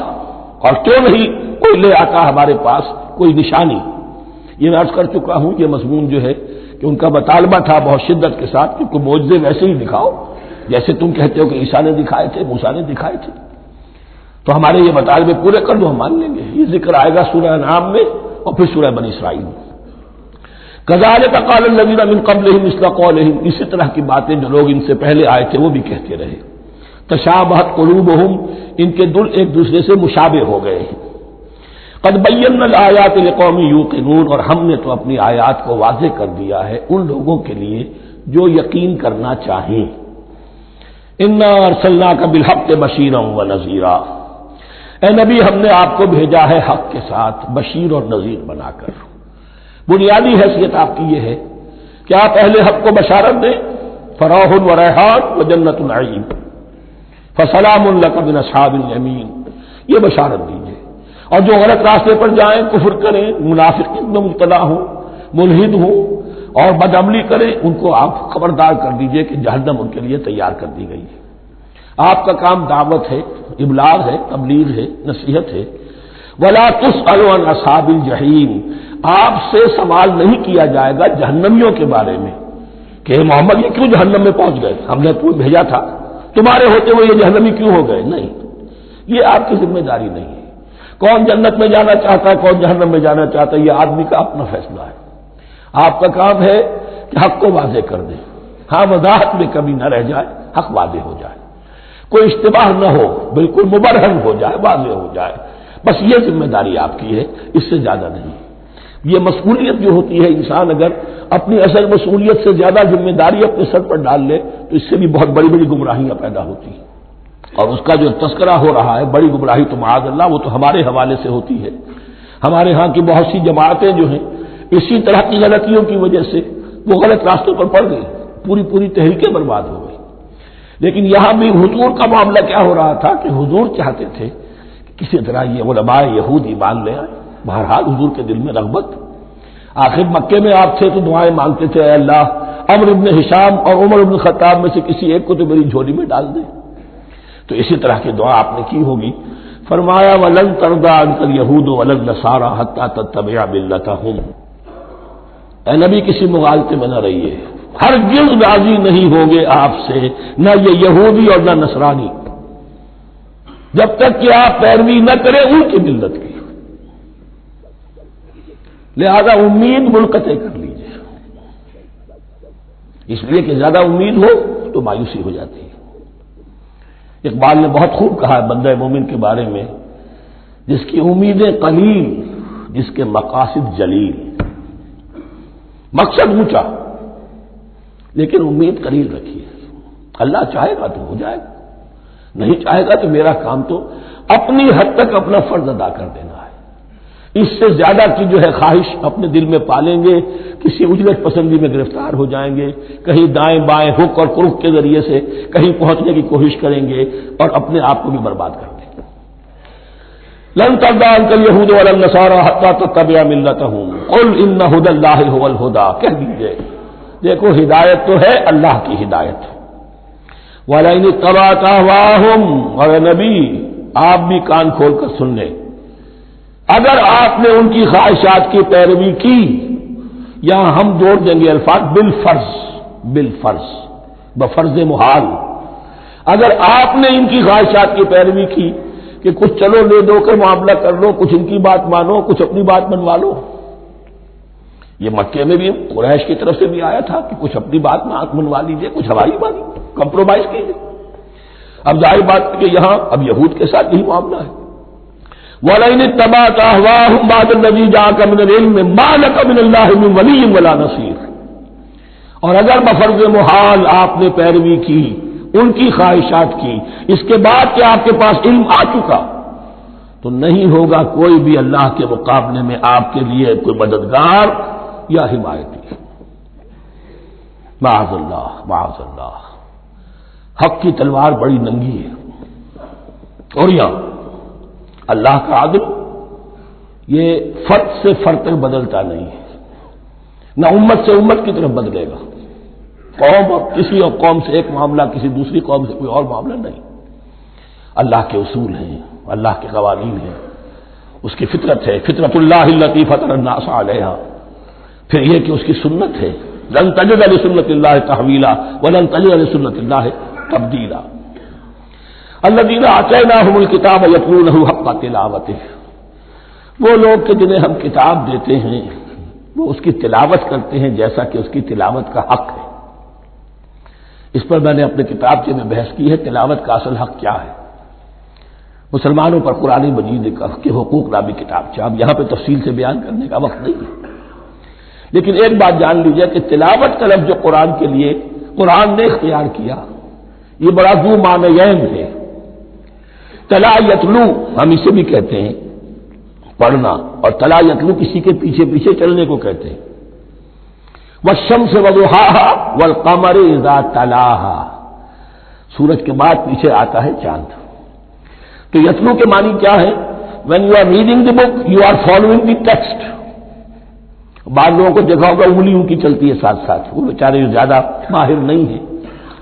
اور کیوں نہیں کوئی لے آتا ہمارے پاس کوئی نشانی۔ یہ میں عرض کر چکا ہوں، یہ مضمون جو ہے کہ ان کا مطالبہ تھا بہت شدت کے ساتھ کہ کوئی معجزے ویسے ہی دکھاؤ جیسے تم کہتے ہو کہ عیسیٰ نے دکھائے تھے، موسیٰ نے دکھائے تھے، تو ہمارے یہ مطالبے پورے کر دو، ہم مان لیں گے۔ یہ ذکر آئے گا سورہ انعام میں اور پھر سورہ بنی اسرائیل میں۔ کذالک قال الذین من قبلہم مثل قولہم، اسی طرح کی باتیں جو لوگ ان سے پہلے آئے تھے وہ بھی کہتے رہے۔ تشابہت قلوبہم، ان کے دل ایک دوسرے سے مشابہ ہو گئے ہیں۔ قد بینا الآیات لقوم یوقنون، اور ہم نے تو اپنی آیات کو واضح کر دیا ہے ان لوگوں کے لیے جو یقین کرنا چاہیں۔ انا ارسلناک بالحق بشیرا ونذیرا، اے نبی ہم نے آپ کو بھیجا ہے حق کے ساتھ بشیر اور نذیر بنا کر۔ بنیادی حیثیت آپ کی یہ ہے کہ آپ اہل حق کو بشارت دیں، فراح و ریحان و جنت النعیم، فسلام لک من اصحاب الیمین، یہ بشارت دیجیے۔ اور جو غلط راستے پر جائیں، کفر کریں، منافقت میں مبتلا ہوں، ملحد ہوں اور بدعملی کریں، ان کو آپ خبردار کر دیجئے کہ جہنم ان کے لیے تیار کر دی گئی ہے۔ آپ کا کام دعوت ہے، ابلاغ ہے، تبلیغ ہے، نصیحت ہے۔ ولا تسأل عن اصحاب الجحیم، آپ سے سوال نہیں کیا جائے گا جہنمیوں کے بارے میں کہ محمد یہ کیوں جہنم میں پہنچ گئے، ہم نے تمہیں بھیجا تھا، تمہارے ہوتے ہوئے یہ جہنمی کیوں ہو گئے، نہیں، یہ آپ کی ذمہ داری نہیں ہے۔ کون جنت میں جانا چاہتا ہے، کون جہنم میں جانا چاہتا ہے، یہ آدمی کا اپنا فیصلہ ہے۔ آپ کا کام ہے کہ حق کو واضح کر دیں، ہاں وضاحت میں کمی نہ رہ جائے، حق واضح ہو جائے، کوئی اشتباہ نہ ہو، بالکل مبرہن ہو جائے، واضح ہو جائے، بس یہ ذمہ داری آپ کی ہے، اس سے زیادہ نہیں۔ یہ مسئولیت جو ہوتی ہے، انسان اگر اپنی اصل مسئولیت سے زیادہ ذمہ داری اپنے سر پر ڈال لے تو اس سے بھی بہت بڑی بڑی گمراہیاں پیدا ہوتی ہیں، اور اس کا جو تذکرہ ہو رہا ہے بڑی گمراہی تو معاذ اللہ وہ تو ہمارے حوالے سے ہوتی ہے۔ ہمارے ہاں کی بہت سی جماعتیں جو ہیں اسی طرح کی غلطیوں کی وجہ سے وہ غلط راستوں پر پڑ گئی، پوری تحریکیں برباد ہو گئی۔ لیکن یہاں بھی حضور کا معاملہ کیا ہو رہا تھا کہ حضور چاہتے تھے کہ کسی طرح یہ علماء یہود ایمان لے آئے، بہرحال حضور کے دل میں رغبت، آخر مکے میں آپ تھے تو دعائیں مانگتے تھے، اے اللہ عمرو ابن ہشام اور عمر ابن خطاب میں سے کسی ایک کو تو میری جھولی میں ڈال دے، تو اسی طرح کی دعا آپ نے کی ہوگی۔ فرمایا وَلَن تَرْضَىٰ عَنكَ الْيَهُودُ وَلَا النَّصَارَىٰ حَتَّىٰ تَتَّبِعَ مِلَّتَهُمْ، اے نبی کسی مغالطے میں نہ رہیے، ہرگز راضی نہیں ہوں گے آپ سے نہ یہ یہودی اور نہ نصرانی، جب تک کہ آپ پیروی نہ کریں ان کی ملت کی، لہذا امید منقطع کر لیجیے، اس لیے کہ زیادہ امید ہو تو مایوسی ہو جاتی ہے۔ اقبال نے بہت خوب کہا ہے بندہ مومن کے بارے میں، جس کی امیدیں قلیل، جس کے مقاصد جلیل، مقصد اونچا لیکن امید قلیل رکھیے، اللہ چاہے گا تو ہو جائے گا، نہیں چاہے گا تو میرا کام تو اپنی حد تک اپنا فرض ادا کر دینا ہے، اس سے زیادہ کی جو ہے خواہش اپنے دل میں پالیں گے، کسی اجرت پسندی میں گرفتار ہو جائیں گے، کہیں دائیں بائیں ہک اور کرک کے ذریعے سے کہیں پہنچنے کی کوشش کریں گے اور اپنے آپ کو بھی برباد کر دیں گے۔ لن ترضى عنك اليهود ولا النصارى حتى تتبع ملتهم قل ان هدى الله هو الهدى، کہہ دیجئے دیکھو ہدایت تو ہے اللہ کی ہدایت، وَلَئِنِ اتَّبَعْتَ أَهْوَاءَهُمْ، اور نبی آپ بھی کان کھول کر سن لیں، اگر آپ نے ان کی خواہشات کی پیروی کی، یہاں ہم جوڑ دیں گے الفاظ بالفرض بفرض محال، اگر آپ نے ان کی خواہشات کی پیروی کی کہ کچھ چلو لے دو کر معاملہ کر لو، کچھ ان کی بات مانو، کچھ اپنی بات منوا لو، یہ مکے میں بھی قریش کی طرف سے بھی آیا تھا کہ کچھ اپنی بات منوا لیجیے، کچھ ہماری بات کمپرومائز کیجیے۔ اب ظاہر بات ہے کہ یہاں اب یہود کے ساتھ یہی معاملہ ہے، وَلَئِنِ اتَّبَعْتَ أَهْوَاءَهُمْ بَعْدَ الَّذِي جَاءَكَ مِنَ الْعِلْمِ مَا لَكَ مِنَ اللَّهِ مِنْ وَلِيٍّ وَلَا نَصِيرٍ، اور اگر بفرض محال آپ نے پیروی کی ان کی خواہشات کی، اس کے بعد کہ آپ کے پاس علم آ چکا، تو نہیں ہوگا کوئی بھی اللہ کے مقابلے میں آپ کے لیے کوئی مددگار یا حمایتی۔ معاذ اللہ معاذ اللہ، حق کی تلوار بڑی ننگی ہے، اور یہاں اللہ کا عدل یہ فرد سے فرد تک بدلتا نہیں ہے، نہ امت سے امت کی طرف بدلے گا، قوم اور کسی اور قوم سے ایک معاملہ، کسی دوسری قوم سے کوئی اور معاملہ نہیں، اللہ کے اصول ہیں، اللہ کے قوانین ہیں، اس کی فطرت ہے، فطرت اللہ التی فطر الناس علیہا، پھر یہ کہ اس کی سنت ہے، لن تجد لسنت اللہ تحویلا ولن تجد لسنت اللہ تبدیلا، الذین آتیناہم الکتاب یتلونہ حق تلاوتہ، وہ لوگ کہ جنہیں ہم کتاب دیتے ہیں وہ اس کی تلاوت کرتے ہیں جیسا کہ اس کی تلاوت کا حق ہے۔ اس پر میں نے اپنے کتابچے میں بحث کی ہے، تلاوت کا اصل حق کیا ہے۔ مسلمانوں پر قرآن مجید کے حقوق نامی کتابچہ، اب یہاں پہ تفصیل سے بیان کرنے کا وقت نہیں ہے، لیکن ایک بات جان لیجیے کہ تلاوت کا لفظ جو قرآن کے لیے قرآن نے اختیار کیا یہ بڑا ذو معنیین ہے۔ تلا یتلو ہم اسے بھی کہتے ہیں پڑھنا، اور تلا یتلو کسی کے پیچھے پیچھے چلنے کو کہتے ہیں۔ والشمس وضحاها والقمر اذا تلاها، سورج کے بعد پیچھے آتا ہے چاند۔ تو یتلو کے معنی کیا ہے؟ when you are reading the book you are following the text۔ بعض لوگوں کو دیکھا ہوگا انگلیوں کی چلتی ہے ساتھ ساتھ، وہ بیچارے جو زیادہ ماہر نہیں ہیں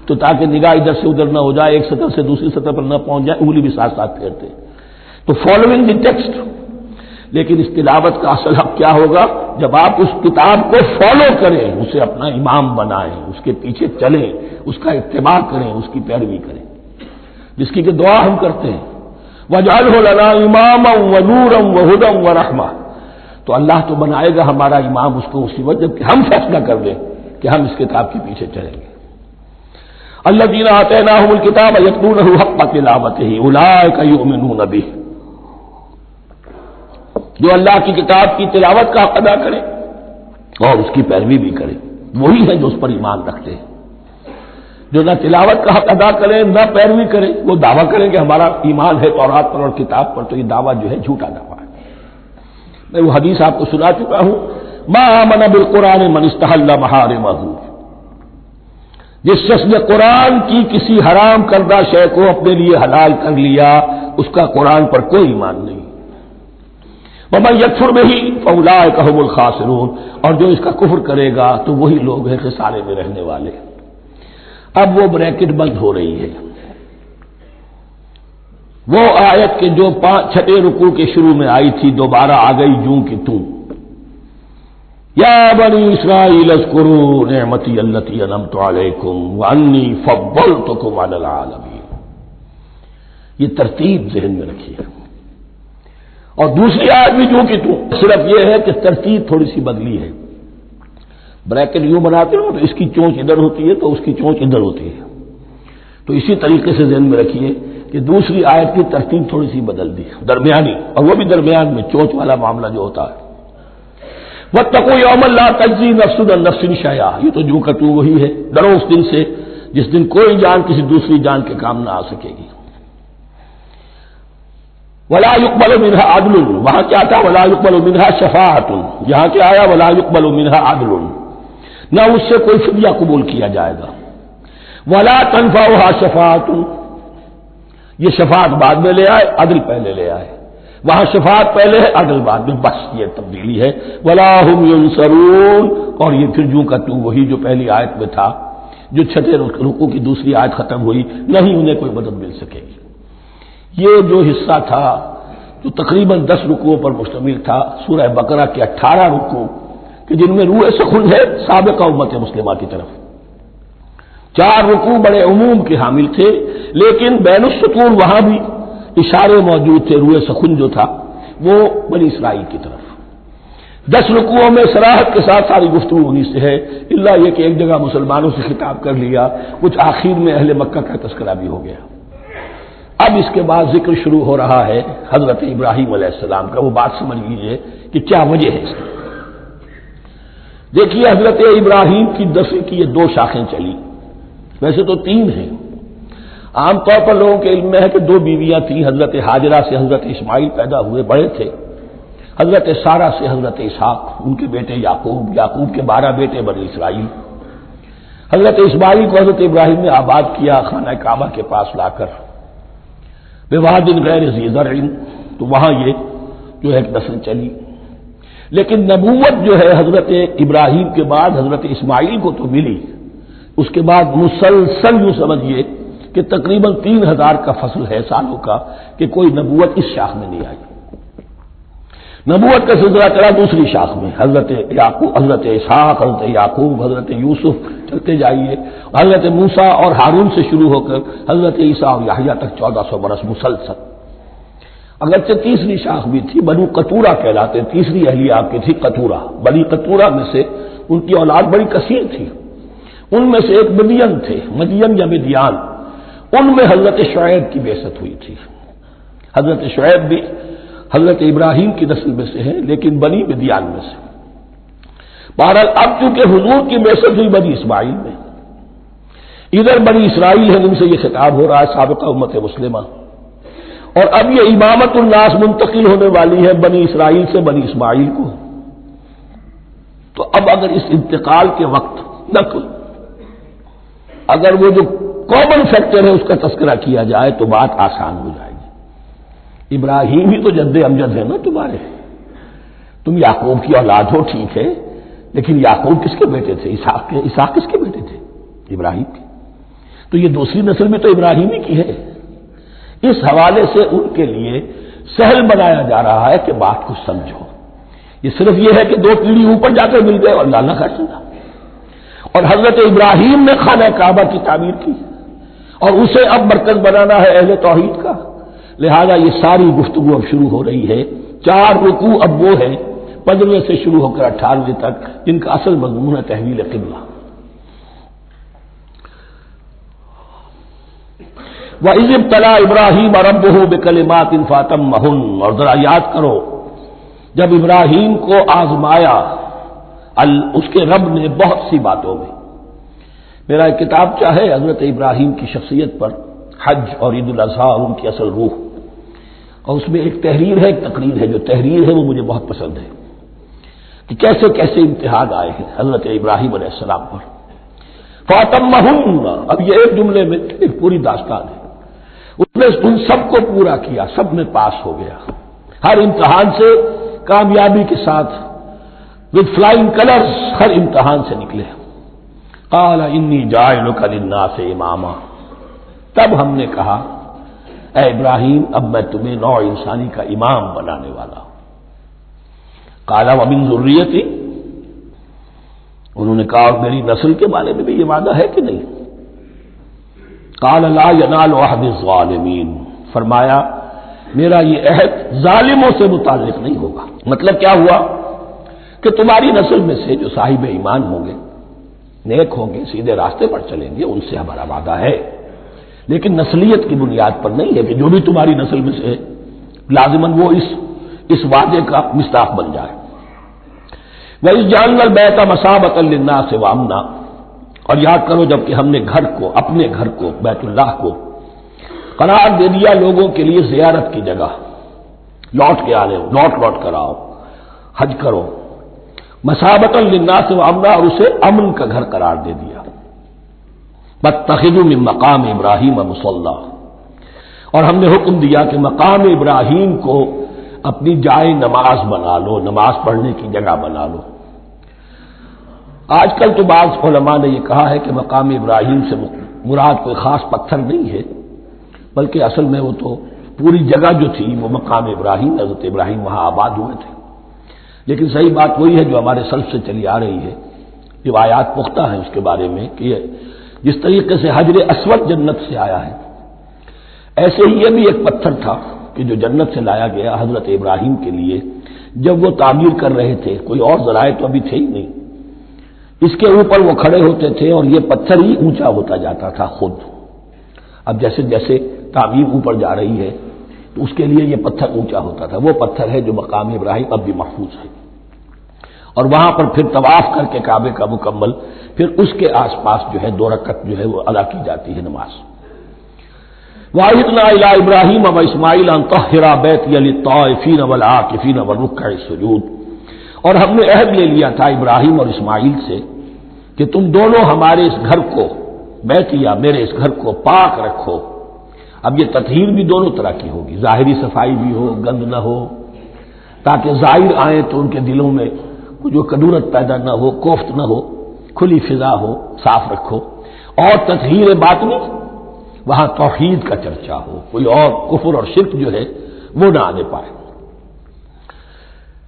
تو تاکہ نگاہ ادھر سے ادھر نہ ہو جائے، ایک سطح سے دوسری سطح پر نہ پہنچ جائے، انگلی بھی ساتھ ساتھ پھیرتے ہیں، تو فالوئنگ دی ٹیکسٹ۔ لیکن اس تلاوت کا اصل حق کیا ہوگا؟ جب آپ اس کتاب کو فالو کریں، اسے اپنا امام بنائیں، اس کے پیچھے چلیں، اس کا اتباع کریں، اس کی پیروی کریں، جس کی کہ دعا ہم کرتے ہیں وَاجْعَلْهُ لَنَا إِمَامًا وَنُورًا وَهُدًى وَرَحْمَةً، تو اللہ تو بنائے گا ہمارا امام اس کو اسی وقت جب کہ ہم فیصلہ کر لیں کہ ہم اس کتاب کے پیچھے چلیں گے۔ الذین آتیناہم الکتاب یتلونہ حق تلاوتہ اولئک یؤمنون بہ، جو اللہ کی کتاب کی تلاوت کا حق ادا کرے اور اس کی پیروی بھی کرے، وہی ہے جو اس پر ایمان رکھتے ہیں۔ جو نہ تلاوت کا حق ادا کرے نہ پیروی کرے، وہ دعویٰ کریں کہ ہمارا ایمان ہے تورات پر اور کتاب پر، تو یہ دعویٰ جو ہے جھوٹا دعویٰ ہے۔ میں وہ حدیث آپ کو سنا چکا ہوں، ما آمن بالقرآن من استحل محارمہ، جس شخص نے قرآن کی کسی حرام کردہ شے کو اپنے لیے حلال کر لیا، اس کا قرآن پر کوئی ایمان نہیں۔ ومن یکفر بہ فاولئک ھم الخاسرون، اور جو اس کا کفر کرے گا تو وہی لوگ ہیں خسارے میں رہنے والے۔ اب وہ بریکٹ بند ہو رہی ہے، وہ آیت کے جو چھٹے رکوع کے شروع میں آئی تھی دوبارہ آ گئی جوں کہ توں، یا بنی اسرائیل اذکروا نعمتی التی انعمت علیکم وانی فضلتکم علی العالمین۔ یہ ترتیب ذہن میں رکھیے۔ اور دوسری آیت بھی جو کہ تم، صرف یہ ہے کہ ترتیب تھوڑی سی بدلی ہے۔ بریکٹ یوں بناتے ہو تو اس کی چونچ ادھر ہوتی ہے تو اس کی چونچ ادھر ہوتی ہے، تو اسی طریقے سے ذہن میں رکھیے کہ دوسری آیت کی ترتیب تھوڑی سی بدل دی، درمیانی، اور وہ بھی درمیان میں چونچ والا معاملہ جو ہوتا ہے۔ واتقوا یوما لا تجزی نفس عن نفس شیئا، یہ تو جو کہ تو وہی ہے، ڈرو اس دن سے جس دن کوئی جان کسی دوسری جان کے کام نہ آ سکے گی۔ ولا يقبل منها عدل، وہاں کیا تھا ولا يقبل منها شفاعت، یہاں کیا آیا ولا يقبل منها عدل، نہ اس سے کوئی فدیہ قبول کیا جائے گا۔ ولا تنفعها شفاعت، یہ شفاعت بعد میں لے آئے، عدل پہلے لے آئے، وہاں شفاعت پہلے ہے عدل بعد میں، بس یہ تبدیلی ہے۔ ولا هم ينصرون، اور یہ پھر جو کا تو وہی جو پہلی آیت میں تھا، جو چھٹے رکوع کی دوسری آیت ختم ہوئی، نہیں انہیں کوئی مدد مل سکے گی۔ یہ جو حصہ تھا جو تقریباً 10 رکوعوں پر مشتمل تھا، سورہ بقرہ کے 18 رکوع کہ جن میں روح سخن ہے سابقہ امت مسلمہ کی طرف، 4 رکوع بڑے عموم کے حامل تھے، لیکن بین السطور وہاں بھی اشارے موجود تھے، روح سخن جو تھا وہ بنی اسرائیل کی طرف۔ 10 رکوعوں میں صراحت کے ساتھ ساری گفتگو انہی سے ہے، الا یہ کہ ایک جگہ مسلمانوں سے خطاب کر لیا، کچھ آخر میں اہل مکہ کا تذکرہ بھی ہو گیا۔ اب اس کے بعد ذکر شروع ہو رہا ہے حضرت ابراہیم علیہ السلام کا، وہ بات سمجھ لیجیے کہ کیا وجہ ہے اس کی۔ دیکھیے حضرت ابراہیم کی دفع کی یہ 2 شاخیں چلی، ویسے تو 3 ہیں۔ عام طور پر لوگوں کے علم میں ہے کہ 2 بیویاں تھیں، حضرت ہاجرہ سے حضرت اسماعیل پیدا ہوئے، بڑے تھے، حضرت سارہ سے حضرت اسحاق، ان کے بیٹے یعقوب، یعقوب کے 12 بیٹے بنی اسرائیل۔ حضرت اسماعیل کو حضرت ابراہیم نے آباد کیا خانہ کعبہ کے پاس لا کر، بواد غیر ذی زرع، تو وہاں یہ جو ایک نسل چلی۔ لیکن نبوت جو ہے حضرت ابراہیم کے بعد حضرت اسماعیل کو تو ملی، اس کے بعد مسلسل یوں سمجھیے کہ تقریباً 3000 کا فصل ہے سالوں کا کہ کوئی نبوت اس شاخ میں نہیں آئی۔ نبوت کا سلسلہ چلا دوسری شاخ میں، حضرت یعقوب، حضرت اسحاق، حضرت یعقوب، حضرت یوسف، چلتے جائیے، حضرت موسیٰ اور ہارون سے شروع ہو کر حضرت عیسیٰ اور یحییٰ تک 1400 برس مسلسل۔ اگرچہ تیسری شاخ بھی تھی، بنو قطورہ کہلاتے، تیسری اہلیہ آپ کی تھی قطورہ، بنی قطورہ میں سے ان کی اولاد بڑی کثیر تھی، ان میں سے ایک مدین تھے، مدین یا مدیان، ان میں حضرت شعیب کی بعثت ہوئی تھی۔ حضرت شعیب بھی حضرت ابراہیم کی نسل میں سے ہے لیکن بنی مدیان میں سے۔ بہرحال اب چونکہ حضور کی بعثت ہوئی بنی اسماعیل میں، ادھر بنی اسرائیل ہے جن سے یہ خطاب ہو رہا ہے سابقہ امت مسلمہ، اور اب یہ امامت الناس منتقل ہونے والی ہے بنی اسرائیل سے بنی اسماعیل کو۔ تو اب اگر اس انتقال کے وقت نقل، اگر وہ جو کامن فیکٹر ہے اس کا تذکرہ کیا جائے تو بات آسان ہو جائے گی۔ ابراہیم ہی تو جد امجد ہے نا تمہارے، تم یعقوب کی اولاد ہو ٹھیک ہے، لیکن یعقوب کس کے بیٹے تھے؟ اسحاق کے۔ اسحاق کس کے بیٹے تھے؟ ابراہیم کے۔ تو یہ دوسری نسل میں تو ابراہیم ہی کی ہے۔ اس حوالے سے ان کے لیے سہل بنایا جا رہا ہے کہ بات کو سمجھو، یہ صرف یہ ہے کہ 2 پیڑھی اوپر جا کر مل گئے اور اللہ نہ کر سکا۔ اور حضرت ابراہیم نے خانہ کعبہ کی تعمیر کی اور اسے اب مرکز بنانا ہے اہل توحید کا، لہذا یہ ساری گفتگو اب شروع ہو رہی ہے۔ 4 رکوع اب وہ ہے 15 سے شروع ہو کر 18 تک جن کا اصل مضمون ہے تحویل قبلہ۔ وَإِذِ ابْتَلَىٰ إِبْرَاهِيمَ رَبُّهُ بِكَلِمَاتٍ فَأَتَمَّهُنَّ، اور ذرا یاد کرو جب ابراہیم کو آزمایا اس کے رب نے بہت سی باتوں میں. میرا ایک کتاب چاہے حضرت ابراہیم کی شخصیت پر، حج اور عید الاضحیٰ اور ان کی اصل روح، اور اس میں ایک تحریر ہے، ایک تقریر ہے. جو تحریر ہے وہ مجھے بہت پسند ہے کہ کیسے کیسے امتحان آئے ہیں حضرت ابراہیم علیہ السلام پر. فَأَتَمَّهُنَّ، اب یہ ایک جملے میں ایک پوری داستان ہے. اس نے ان سب کو پورا کیا، سب میں پاس ہو گیا، ہر امتحان سے کامیابی کے ساتھ وتھ فلائنگ کلرز ہر امتحان سے نکلے. قال انی جاعلک للناس اماما، تب ہم نے کہا اے ابراہیم اب میں تمہیں نوع انسانی کا امام بنانے والا ہوں. قال ومن ذریتی، انہوں نے کہا اور میری نسل کے بارے میں بھی یہ وعدہ ہے کہ نہیں؟ قال لا ینال عہد الظالمین، فرمایا میرا یہ عہد ظالموں سے متعلق نہیں ہوگا. مطلب کیا ہوا کہ تمہاری نسل میں سے جو صاحب ایمان ہوں گے، نیک ہوں گے، سیدھے راستے پر چلیں گے، ان سے ہمارا وعدہ ہے، لیکن نسلیت کی بنیاد پر نہیں ہے کہ جو بھی تمہاری نسل میں سے لازماً وہ اس وعدے کا مصداق بن جائے. وَإِذْ جَعَلْنَا الْبَيْتَ مَثَابَةً لِلنَّاسِ وَأَمْنًا، اور یاد کرو جب کہ ہم نے گھر کو، اپنے گھر کو، بیت اللہ کو قرار دے دیا لوگوں کے لیے زیارت کی جگہ، لوٹ کے آنے، لوٹ کر آؤ، حج کرو. مثابۃ للناس وامنا، اور اسے امن کا گھر قرار دے دیا. واتخذوا من مقام ابراہیم مصلی، اور ہم نے حکم دیا کہ مقام ابراہیم کو اپنی جائے نماز بنا لو، نماز پڑھنے کی جگہ بنا لو. آج کل تو بعض علماء نے یہ کہا ہے کہ مقام ابراہیم سے مراد کوئی خاص پتھر نہیں ہے، بلکہ اصل میں وہ تو پوری جگہ جو تھی وہ مقام ابراہیم، حضرت ابراہیم وہاں آباد ہوئے تھے. لیکن صحیح بات وہی ہے جو ہمارے سلف سے چلی آ رہی ہے، روایات پختہ ہیں اس کے بارے میں کہ جس طریقے سے حجر اسود جنت سے آیا ہے، ایسے ہی یہ بھی ایک پتھر تھا کہ جو جنت سے لایا گیا حضرت ابراہیم کے لیے جب وہ تعمیر کر رہے تھے. کوئی اور ذرائع تو ابھی تھے ہی نہیں، اس کے اوپر وہ کھڑے ہوتے تھے اور یہ پتھر ہی اونچا ہوتا جاتا تھا خود. اب جیسے جیسے تعمیر اوپر جا رہی ہے تو اس کے لیے یہ پتھر اونچا ہوتا تھا. وہ پتھر ہے جو مقام ابراہیم اب بھی محفوظ ہے، اور وہاں پر پھر طواف کر کے کعبے کا مکمل، پھر اس کے آس پاس جو ہے 2 رکعت جو ہے وہ ادا کی جاتی ہے نماز. وَعَهِدْنَا إِلَىٰ إِبْرَاهِيمَ وَإِسْمَاعِيلَ أَن طَهِّرَا بَيْتِيَ لِلطَّائِفِينَ وَالْعَاكِفِينَ وَالرُّكَّعِ السُّجُودِ، اور ہم نے عہد لے لیا تھا ابراہیم اور اسماعیل سے کہ تم دونوں ہمارے اس گھر کو، بیتیا میرے اس گھر کو پاک رکھو. اب یہ تطہیر بھی دونوں طرح کی ہوگی، ظاہری صفائی بھی ہو، گند نہ ہو، تاکہ ظاہر آئیں تو ان کے دلوں میں جو کدورت پیدا نہ ہو، کوفت نہ ہو، کھلی فضا ہو، صاف رکھو. اور تطہیر باطنی، وہاں توحید کا چرچا ہو، کوئی اور کفر اور شرک جو ہے وہ نہ آنے پائے.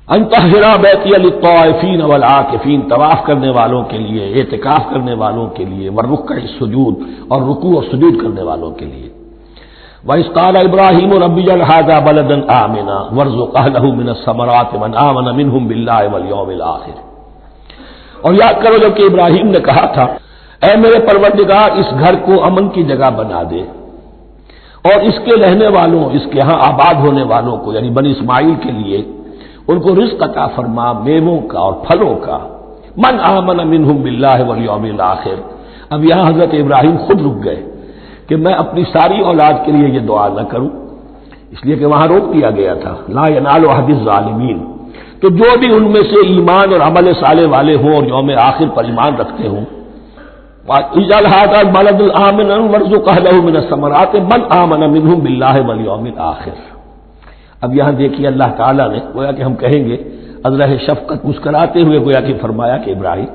ان طہرا بیتی للطائفین والعاکفین، طواف کرنے والوں کے لیے، اعتکاف کرنے والوں کے لیے، والرکع السجود، اور رکوع اور سجود کرنے والوں کے لیے. وَإِذْ قَالَ إِبْرَاهِيمُ رَبِّ اجْعَلْ هَٰذَا بَلَدًا آمِنًا وَارْزُقْ أَهْلَهُ مِنَ الثَّمَرَاتِ مَنْ آمَنَ مِنْهُمْ بِاللَّهِ وَالْيَوْمِ الْآخِرِ. اور یاد کرو جب کہ ابراہیم نے کہا تھا اے میرے پروردگار اس گھر کو امن کی جگہ بنا دے، اور اس کے رہنے والوں، اس کے ہاں آباد ہونے والوں کو یعنی بنی اسماعیل کے لیے ان کو رزق عطا فرما، میووں کا اور پھلوں کا. من آمن منہم باللہ والیوم الآخر. اب یہاں حضرت ابراہیم خود رک گئے کہ میں اپنی ساری اولاد کے لیے یہ دعا نہ کروں، اس لیے کہ وہاں روک دیا گیا تھا لا ینال عہد الظالمین. تو جو بھی ان میں سے ایمان اور عمل صالح والے ہوں اور یوم آخر پر ایمان رکھتے ہوں، اجعل هذا البلد آمنا وارزق اهله من الثمرات من آمن منهم باللہ والیوم الآخر. اب یہاں دیکھیے اللہ تعالیٰ نے گویا کہ ہم کہیں گے ازرہ شفقت مسکراتے ہوئے گویا کہ فرمایا کہ ابراہیم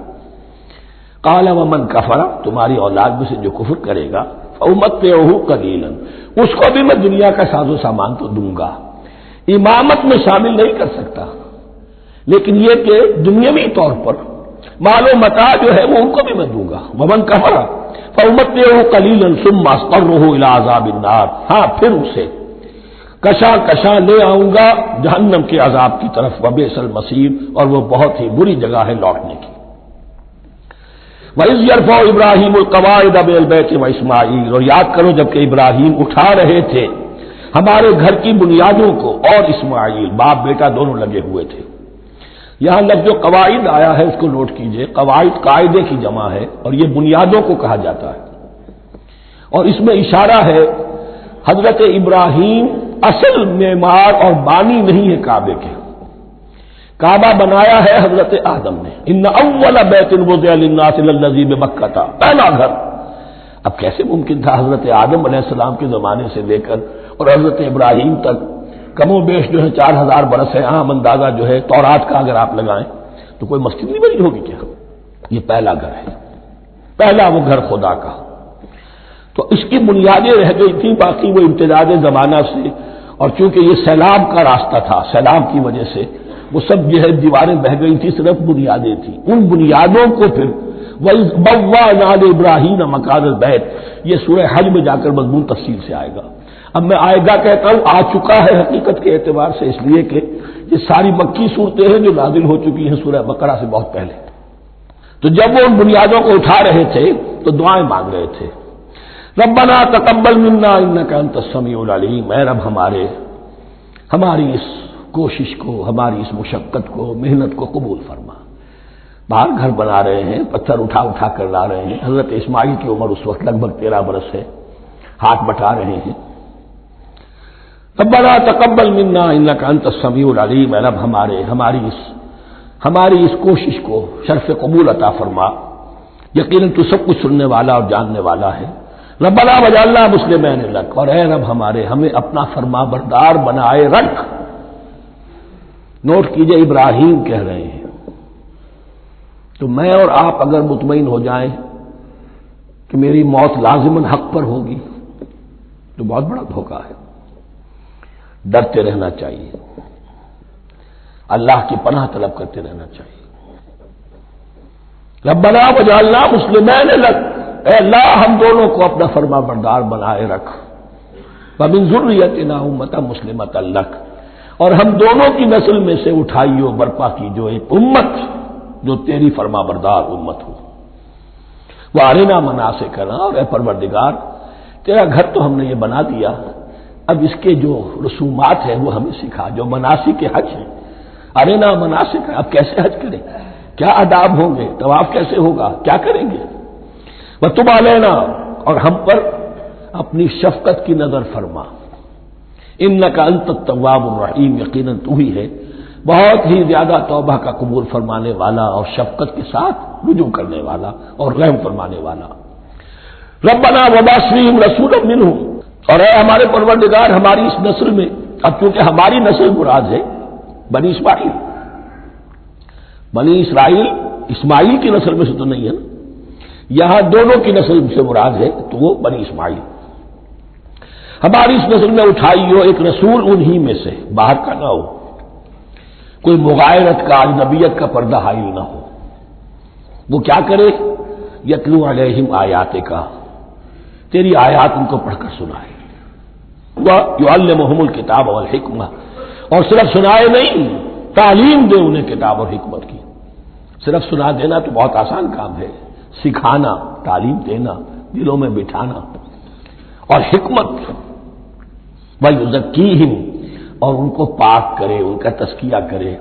قال ومن کفر، تمہاری اولاد میں سے جو کفر کرے گا فأمتعه قلیلا، اس کو بھی میں دنیا کا ساز و سامان تو دوں گا. امامت میں شامل نہیں کر سکتا، لیکن یہ کہ دنیاوی طور پر مال و متاع جو ہے وہ ان کو بھی میں دوں گا. ومن کفر فأمتعه قلیلا ثم اضطره الى عذاب النار، ہاں پھر اسے کشاں لے آؤں گا جہنم کے عذاب کی طرف. وبئس المصیر، اور وہ بہت ہی بری جگہ ہے لوٹنے کی. وَإِذْ يَرْفَعُ إِبْرَاهِيمُ الْقَوَاعِدَ مِنَ الْبَيْتِ وَإِسْمَاعِيلُ، اور یاد کرو جب کہ ابراہیم اٹھا رہے تھے ہمارے گھر کی بنیادوں کو، اور اسماعیل باپ بیٹا دونوں لگے ہوئے تھے. یہاں لفظ جو قواعد آیا ہے اس کو نوٹ کیجئے. قواعد قاعدے کی جمع ہے اور یہ بنیادوں کو کہا جاتا ہے، اور اس میں اشارہ ہے حضرت ابراہیم اصل معمار اور بانی نہیں ہے کعبے کے. کعبہ بنایا ہے حضرت آدم نے. ان اول بیت وضع للناس للذی بمکہ، تھا پہلا گھر. اب کیسے ممکن تھا حضرت آدم علیہ السلام کے زمانے سے لے کر اور حضرت ابراہیم تک کم و بیش جو ہے 4000 برس ہے. عام اندازہ جو ہے تورات کا اگر آپ لگائیں تو کوئی مسجد نہیں بنی ہوگی کیا؟ یہ پہلا گھر ہے، پہلا وہ گھر خدا کا. تو اس کی بنیادیں رہ گئی تھیں، باقی وہ امتداد زمانہ سے، اور چونکہ یہ سیلاب کا راستہ تھا، سیلاب کی وجہ سے وہ سب جو ہے دیواریں بہہ گئی تھی، صرف بنیادیں تھیں. ان بنیادوں کو پھر وَإِذْ بَوَّأْنَا لِإِبْرَاهِيمَ مَكَانَ الْبَيْتِ، یہ سورہ حج میں جا کر مضمون تفصیل سے آئے گا. اب میں آئے گا کہتا ہوں، آ چکا ہے حقیقت کے اعتبار سے، اس لیے کہ یہ ساری مکی صورتیں ہیں جو نازل ہو چکی ہیں سورہ بقرہ سے بہت پہلے. تو جب وہ ان بنیادوں کو اٹھا رہے تھے تو دعائیں مانگ رہے تھے. ربنا تقبل منا انک انت السمیع العلیم، اے رب ہماری اس کوشش کو، ہماری اس مشقت کو، محنت کو قبول فرما. باہر گھر بنا رہے ہیں، پتھر اٹھا اٹھا کر لا رہے ہیں. حضرت اسماعیل کی عمر اس وقت لگ بھگ 13 برس ہے، ہاتھ بٹا رہے ہیں. ربنا تقبل منا انک انت السمیع العلیم، اے رب ہماری اس کوشش کو شرف قبول عطا فرما، یقیناً تو سب کچھ سننے والا اور جاننے والا ہے. ربنا وجعلنا مسلمین لک، اور اے رب ہمیں اپنا فرما بردار بنائے رکھ. نوٹ کیجئے ابراہیم کہہ رہے ہیں. تو میں اور آپ اگر مطمئن ہو جائیں کہ میری موت لازماً حق پر ہوگی تو بہت بڑا دھوکہ ہے. ڈرتے رہنا چاہیے، اللہ کی پناہ طلب کرتے رہنا چاہیے. ربنا وجعلنا مسلمین لک، اے اللہ ہم دونوں کو اپنا فرما بردار بنائے رکھ. ومن ذریتنا امۃ مسلمۃ لک، اور ہم دونوں کی نسل میں سے اٹھائیو برپا کی جو ایک امت جو تیری فرما بردار امت ہو. وارنا مناسکنا، اور اے پروردگار تیرا گھر تو ہم نے یہ بنا دیا، اب اس کے جو رسومات ہیں وہ ہمیں سکھا، جو مناسک حج ہیں. ارنا مناسک، اب کیسے حج کریں، کیا آداب ہوں گے، طواف کیسے ہوگا، کیا کریں گے. وتب علینا، اور ہم پر اپنی شفقت کی نظر فرما. انک انت التواب الرحیم، یقیناً تو ہی ہے بہت ہی زیادہ توبہ کا قبول فرمانے والا اور شفقت کے ساتھ رجوع کرنے والا اور رحم فرمانے والا. ربنا وبعث فیہم رسولا منہم، اور اے ہمارے پروردگار ہماری اس نسل میں، اب چونکہ ہماری نسل مراد ہے بنی اسماعیل، بنی اسرائیل اسماعیل کی نسل میں سے تو نہیں ہے نا، یہاں دونوں کی نسل سے مراد ہے تو وہ بنی اسماعیل. ہماری اس نسل میں اٹھائی ہو ایک رسول انہی میں سے، باہر کا نہ ہو، کوئی مغایرت کا اجنبیت کا پردہ حائل نہ ہو. وہ کیا کرے، یتلو علیہم آیاتک، تیری آیات ان کو پڑھ کر سنائے. وَيُعَلِّمُهُمُ الْكِتَابَ وَالْحِکْمَةَ، اور صرف سنائے نہیں، تعلیم دے انہیں کتاب اور حکمت کی. صرف سنا دینا تو بہت آسان کام ہے، سکھانا، تعلیم دینا، دلوں میں بٹھانا. اور حکمت، وَيُزَكِّيهِمْ، اور ان کو پاک کرے، ان کا تزکیہ کرے،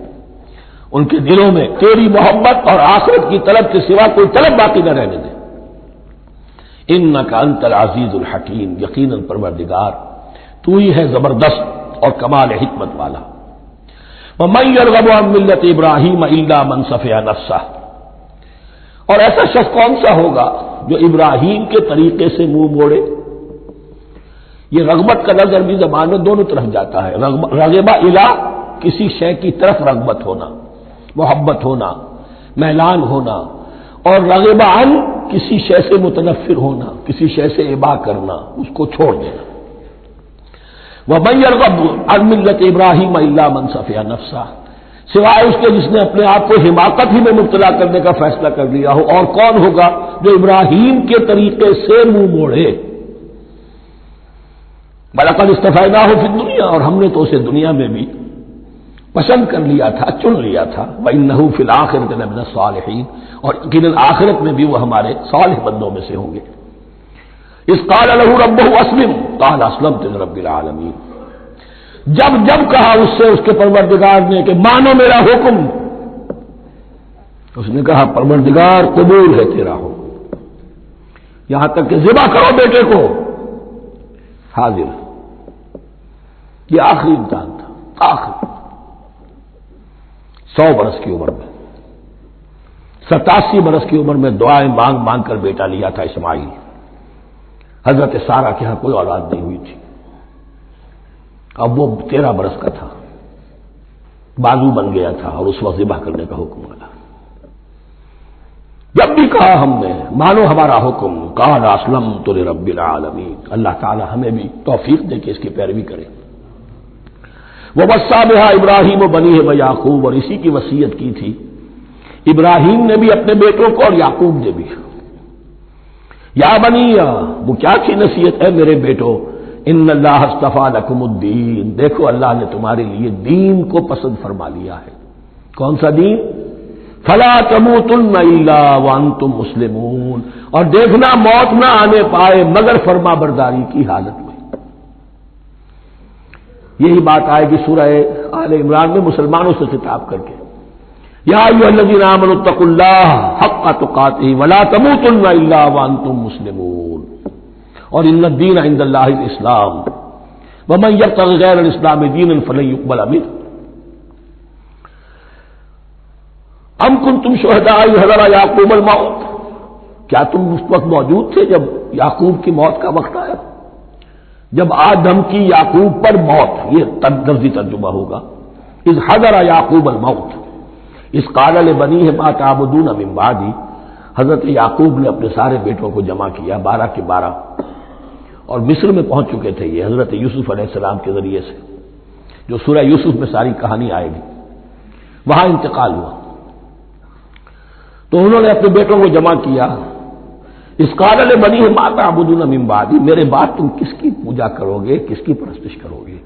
ان کے دلوں میں تیری محبت اور آخرت کی طلب کے سوا کوئی طلب باقی نہ رہنے دے. انک انت العزیز الحکیم، یقیناً پروردگار تو ہی ہے زبردست اور کمال حکمت والا. وَمَن يَرْغَبُ عَن مِّلَّةِ إِبْرَاهِيمَ إِلَّا مَن سَفِهَ نَفْسَهُ، اور ایسا شخص کون سا ہوگا جو ابراہیم کے طریقے سے منہ موڑے. یہ رغبت کا لفظ عربی زبان میں دونوں طرف جاتا ہے. رغبہ الا، کسی شے کی طرف رغبت ہونا، محبت ہونا، میلان ہونا، اور رغبہ عن، کسی شے سے متنفر ہونا، کسی شے سے ابا کرنا، اس کو چھوڑ دینا. وَمَن يَرْغَبُ عَن مِّلَّةِ إِبْرَاهِيمَ إِلَّا مَن سَفِهَ نَفْسَهُ، سوائے اس کے جس نے اپنے آپ کو حماقت ہی میں مبتلا کرنے کا فیصلہ کر لیا ہو. اور کون ہوگا جو ابراہیم کے طریقے سے منہ موڑے. وَلَقَدِ اصْطَفَيْنَاهُ فِي الدُّنْيَا، اور ہم نے تو اسے دنیا میں بھی پسند کر لیا تھا، چن لیا تھا. وَإِنَّهُ فِي الْآخِرَةِ لَمِنَ الصَّالِحِينَ، اور یقیناً آخرت میں بھی وہ ہمارے صالح بندوں میں سے ہوں گے. اذ قال له ربه اسلم قال اسلمت لرب العالمین، جب جب کہا اس سے اس کے پروردگار نے کہ مانو میرا حکم، اس نے کہا پروردگار قبول ہے تیرا حکم، یہاں تک کہ ذبح کرو بیٹے کو، حاضر۔ یہ آخری امتحان تھا، آخری 100 برس کی عمر میں، 87 برس کی عمر میں دعائیں مانگ مانگ کر بیٹا لیا تھا اسماعیل۔ حضرت سارہ کے ہاں کوئی اولاد نہیں ہوئی تھی، اب وہ 13 برس کا تھا، بازو بن گیا تھا اور اس وقت ذبح کرنے کا حکم ملا۔ جب بھی کہا ہم نے مانو ہمارا حکم، قال اسلمت لرب العالمین، اللہ تعالی ہمیں بھی توفیق دے کہ اس کی پیروی کریں۔ ووصى بها ابراہیم وبنیہ ویعقوب، اور اسی کی وصیت کی تھی ابراہیم نے بھی اپنے بیٹوں کو اور یعقوب نے بھی۔ یا بنیہ، وہ کیا کی نصیحت ہے میرے بیٹو، ان اللہ اصطفیٰ لکم الدین، دیکھو اللہ نے تمہارے لیے دین کو پسند فرما لیا ہے۔ کون سا دین؟ فلا تموتن الا وانتم مسلمون، اور دیکھنا موت نہ آنے پائے مگر فرما برداری کی حالت میں۔ یہی بات آئے گی سورہ آل عمران میں مسلمانوں سے خطاب کر کے، یا ایھا الذین آمنوا اتقوا اللہ حق تقاتہ ولا تموتن الا وانتم مسلمون، اور ان الدین عند اللہ الاسلام ومن یبتغ غیر الاسلام دینا فلن یقبل منہ۔ ام کنتم شہداء اذ حضر یعقوب الموت، کیا تم اس وقت موجود تھے جب یعقوب کی موت کا وقت آیا؟ جب آدم کی یعقوب پر موت، یہ لفظی ترجمہ ہوگا، اذ حضر یعقوب الموت اذ قال لبنیہ ما تعبدون من بعدی، حضرت یعقوب نے اپنے سارے بیٹوں کو جمع کیا، 12 کے 12، اور مصر میں پہنچ چکے تھے یہ حضرت یوسف علیہ السلام کے ذریعے سے، جو سورہ یوسف میں ساری کہانی آئے گی، وہاں انتقال ہوا۔ تو انہوں نے اپنے بیٹوں کو جمع کیا، اس قال لبنیہ ما تعبدون من بعدی، میرے بعد تم کس کی پوجا کرو گے، کس کی پرستش کرو گے؟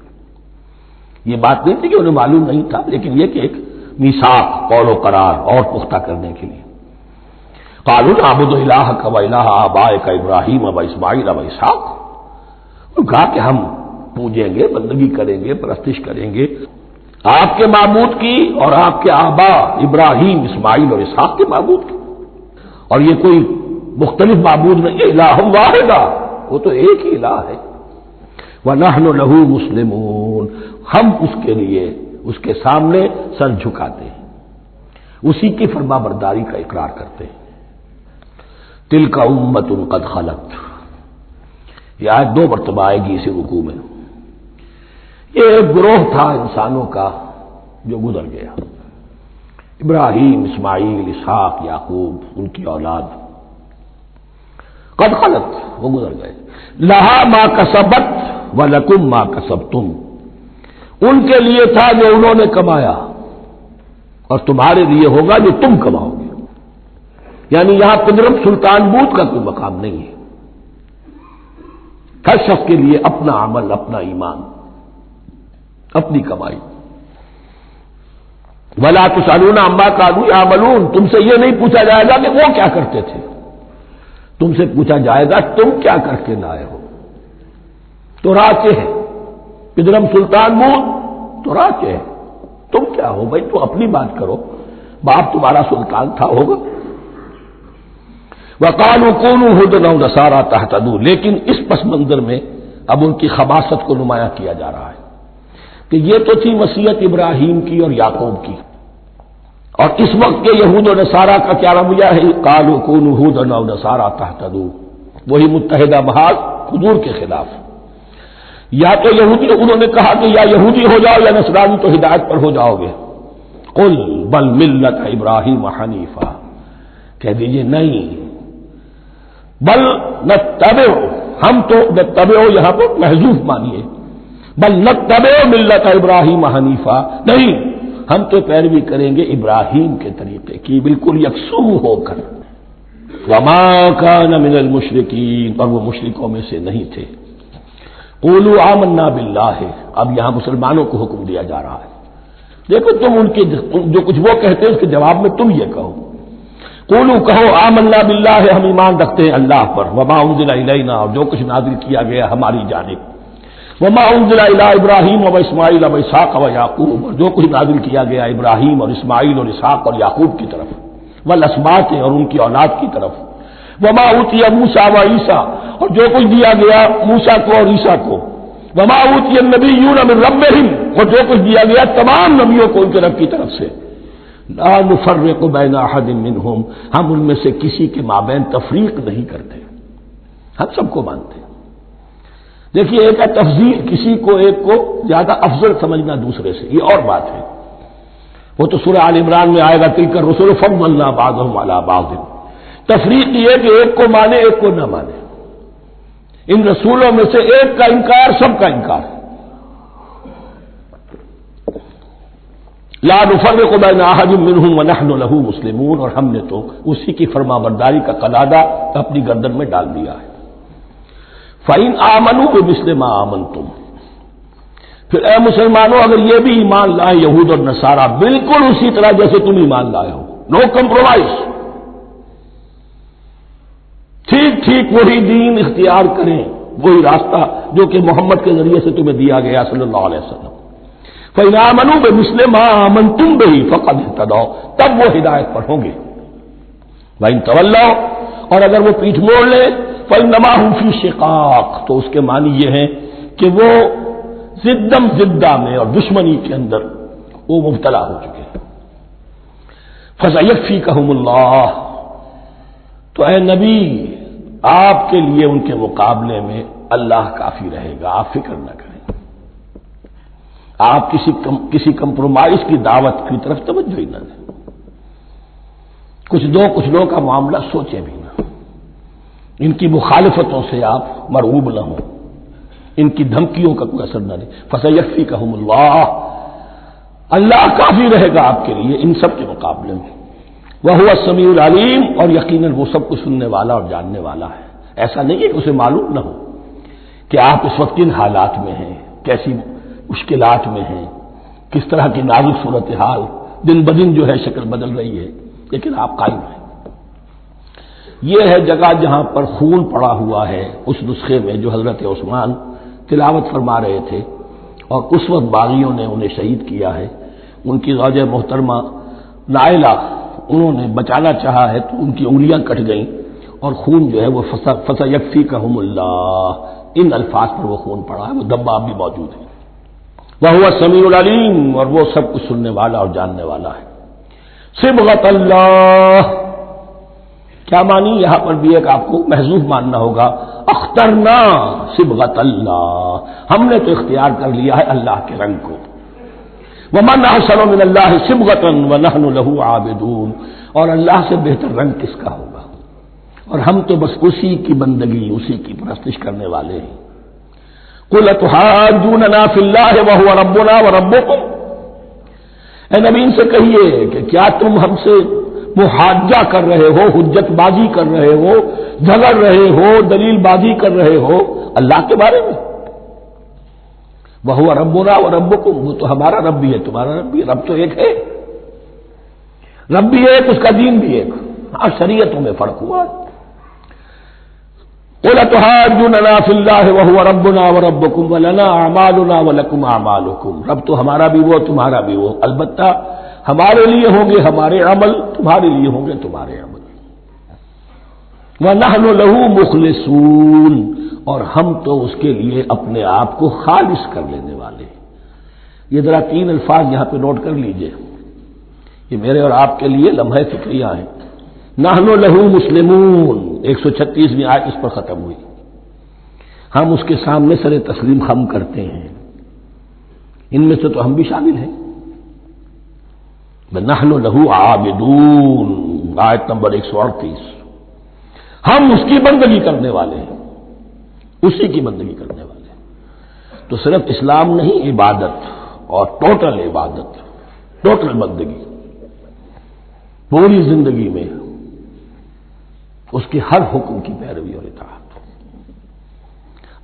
یہ بات نہیں تھی کہ انہیں معلوم نہیں تھا، لیکن یہ کہ ایک میثاق، قول و قرار اور پختہ کرنے کے لیے۔ قالوا نعبد الہک و الہ آبائک ابراہیم و اسماعیل و اسحاق، کہا کہ ہم پوجیں گے، بندگی کریں گے، پرستش کریں گے آپ کے معبود کی اور آپ کے آبا ابراہیم، اسماعیل اور اسحاق کے معبود کی، اور یہ کوئی مختلف معبود نہیں ہے، الہ واحد، وہ تو ایک ہی الہ ہے۔ وَنَحْنُ لَهُ مُسْلِمُونَ، ہم اس کے لیے اس کے سامنے سر جھکاتے ہیں، اسی کی فرما برداری کا اقرار کرتے ہیں۔ تِلْكَ أُمَّةٌ قَدْ خَلَتْ، یہ آیت 2 مرتبہ آئے گی اسی رکوع میں۔ یہ ایک گروہ تھا انسانوں کا جو گزر گیا، ابراہیم، اسماعیل، اسحاق، یعقوب، ان کی اولاد، قد خلت، وہ گزر گئے۔ لہا ما کسبت ولکم ما کسبتم، ان کے لیے تھا جو انہوں نے کمایا اور تمہارے لیے ہوگا جو تم کماؤ گے، یعنی یہاں پدرم سلطان بود کا کوئی مقام نہیں ہے، ہر شخص کے لیے اپنا عمل، اپنا ایمان، اپنی کمائی۔ ولا تسألون عما كانوا يعملون، تم سے یہ نہیں پوچھا جائے گا کہ وہ کیا کرتے تھے، تم سے پوچھا جائے گا تم کیا کر کے لائے ہو۔ تو راچے ہے پدرم سلطان بود، تو راچے ہے، تم کیا ہو بھائی، تو اپنی بات کرو، باپ تمہارا سلطان تھا ہوگا۔ وقالوا كونوا هودا أو نصارى تهتدوا، لیکن اس پس منظر میں اب ان کی خباثت کو نمایاں کیا جا رہا ہے کہ یہ تو تھی وصیت ابراہیم کی اور یعقوب کی، اور اس وقت کے یہود و نصارہ کا کیا رویہ ہے؟ قالوا كونوا هودا أو نصارى تهتدوا، وہی متحدہ محاذ حضور کے خلاف۔ یا تو یہودی، انہوں نے کہا کہ یا یہودی ہو جاؤ یا نصرانی تو ہدایت پر ہو جاؤ گے۔ قل بل ملت ابراہیم حنیفہ، کہہ دیجئے نہیں، بل نتبع، ہم تو نتبع یہاں پر محذوف مانیے، بل نتبع ملت ابراہیم حنیفہ، نہیں، ہم تو پیروی کریں گے ابراہیم کے طریقے کی، بالکل یکسو ہو کر۔ وما کان من المشرکین، اور وہ مشرکوں میں سے نہیں تھے۔ قولوا آمنا باللہ، اب یہاں مسلمانوں کو حکم دیا جا رہا ہے، دیکھو تم ان کے جو کچھ وہ کہتے ہیں اس کے جواب میں تم یہ کہو، قولوا کہو آمنا باللہ، ہم ایمان رکھتے ہیں اللہ پر، وما انزل الینا، اور جو کچھ نازل کیا گیا ہماری جانب، وما انزل الی ابراہیم و اسماعیل و اسحاق و یعقوب، اور جو کچھ نازل کیا گیا ابراہیم اور اسماعیل اور اسحاق اور یعقوب کی طرف، والاسباط اور ان کی اولاد کی طرف، وما اوتی موسیٰ و عیسیٰ، اور جو کچھ دیا گیا موسیٰ کو اور عیسیٰ کو، وما اوتی النبیون من ربہم، اور جو کچھ دیا گیا تمام نبیوں کو ان کے رب کی طرف سے، لا نفرق بین احد منہم، ہم ان میں سے کسی کے مابین تفریق نہیں کرتے، ہم سب کو مانتے ہیں۔ دیکھیے ایک ہے تفضیل، کسی کو ایک کو زیادہ افضل سمجھنا دوسرے سے، یہ اور بات ہے، وہ تو سورہ آل عمران میں آئے گا تلک الرسل فضلنا بعضهم علی بعض۔ تفریق یہ کہ ایک کو مانے ایک کو نہ مانے، ان رسولوں میں سے ایک کا انکار سب کا انکار، لا نفرق بین احد منہم ونحن له مسلمون، اور ہم نے تو اسی کی فرما برداری کا قلادہ اپنی گردن میں ڈال دیا ہے۔ فَإِنْ آمَنُوا بِمِثْلِ مَا آمَنْتُمْ، پھر اے مسلمانوں اگر یہ بھی ایمان لائیں یہود اور نصارہ بالکل اسی طرح جیسے تم ایمان لائے ہو، نو کمپرومائز، ٹھیک ٹھیک وہی دین اختیار کریں، وہی راستہ جو کہ محمد کے ذریعے سے تمہیں دیا گیا صلی اللہ علیہ وسلم، فَإِنْ آمَنُوا بِمِثْلِ مَا آمَنْتُمْ بِهِ فَقَدِ اهْتَدَوْا، تب وہ ہدایت پر ہوں گے۔ وَإِنْ تَوَلَّوْا، اور اگر وہ پیٹھ موڑ لیں، فَإِنَّمَا هُمْ فِي شِقَاقٍ، تو اس کے معنی یہ ہیں کہ وہ زدم زدہ میں اور دشمنی کے اندر وہ مبتلا ہو چکے ہیں۔ فَسَيَكْفِيكَهُمُ اللَّهُ، تو اے نبی آپ کے لیے ان کے مقابلے میں اللہ کافی رہے گا، آپ فکر نہ کریں، آپ کسی کمپرومائز کی دعوت کی طرف توجہ ہی نہ دیں، کچھ دو کا معاملہ سوچیں بھی نہ، ان کی مخالفتوں سے آپ مرعوب نہ ہوں، ان کی دھمکیوں کا کوئی اثر نہ دیں۔ فَسَيَكْفِيكَهُمُ اللَّهُ، اللہ کافی رہے گا آپ کے لیے ان سب کے مقابلے میں۔ وَهُوَ السَّمِيعُ الْعَلِيمُ، اور یقیناً وہ سب کچھ سننے والا اور جاننے والا ہے۔ ایسا نہیں ہے کہ اسے معلوم نہ ہو کہ آپ اس وقت کن حالات میں ہیں، کیسی مشکلات میں ہیں، کس طرح کی نازک صورتحال دن بدن جو ہے شکل بدل رہی ہے، لیکن آپ قائم ہیں۔ یہ ہے جگہ جہاں پر خون پڑا ہوا ہے، اس نسخے میں جو حضرت عثمان تلاوت فرما رہے تھے، اور اس وقت باغیوں نے انہیں شہید کیا ہے، ان کی زوجہ محترمہ نائلہ انہوں نے بچانا چاہا ہے تو ان کی انگلیاں کٹ گئیں، اور خون جو ہے وہ فَسَيَكْفِيكَهُمُ اللَّهُ، ان الفاظ پر وہ خون پڑا ہے، وہ دباب بھی موجود ہے۔ وَهُوَ السَّمِيعُ الْعَلِيمُ، اور وہ سب کچھ سننے والا اور جاننے والا ہے۔ صبغۃ اللہ، کیا معنی یہاں پر بھی ایک آپ کو محذوف ماننا ہوگا، اخترنا صبغۃ اللہ، ہم نے تو اختیار کر لیا ہے اللہ کے رنگ کو۔ وَمَنْ أَحْسَنُ مِنَ اللَّهِ صِبْغَةً وَنَحْنُ لَهُ عَابِدُونَ، اور اللہ سے بہتر رنگ کس کا ہوگا، اور ہم تو بس اسی کی بندگی، اسی کی پرستش کرنے والے ہیں۔ قُلْ أَتُحَاجُّونَنَا فِي اللَّهِ وَهُوَ رَبُّنَا وَرَبُّكُمْ، اے نبی ان سے کہیے کہ کیا تم ہم سے محاجہ کر رہے ہو، حجت بازی کر رہے ہو، جھگڑ رہے ہو، دلیل بازی کر رہے ہو اللہ کے بارے میں؟ وَهُوَ رَبُّنَا وَرَبُّكُمْ، وہ تو ہمارا رب بھی ہے تمہارا رب بھی ہے، رب تو ایک ہے، رب بھی ایک، اس کا دین بھی ایک، ہاں شریعتوں میں فرق ہوا ہے۔ قُلْ أَتُحَاجُّونَنَا فِي اللَّهِ وَهُوَ رَبُّنَا وَرَبُّكُمْ وَلَنَا أَعْمَالُنَا وَلَكُمْ أَعْمَالُكُمْ، رب تو ہمارا بھی وہ تمہارا بھی وہ، البتہ ہمارے لیے ہوں گے ہمارے عمل، تمہارے لیے ہوں گے تمہارے عمل۔ وَنَحْنُ لَهُ مُخْلِصُونَ، اور ہم تو اس کے لیے اپنے آپ کو خالص کر لینے والے ہیں۔ یہ ذرا 3 الفاظ یہاں پہ نوٹ کر لیجئے، یہ میرے اور آپ کے لیے لمحہ فکریہ ہیں۔ نحن لہو مسلمون، 136ویں آیت اس پر ختم ہوئی، ہم اس کے سامنے سر تسلیم خم کرتے ہیں، ان میں سے تو ہم بھی شامل ہیں۔ نحن لہو عابدون، آیت نمبر 138، ہم اس کی بندگی کرنے والے ہیں، اسی کی بندگی کرنے والے ہیں۔ تو صرف اسلام نہیں، عبادت اور ٹوٹل عبادت، ٹوٹل بندگی، پوری زندگی میں اس کے ہر حکم کی پیروی اور اطاعت۔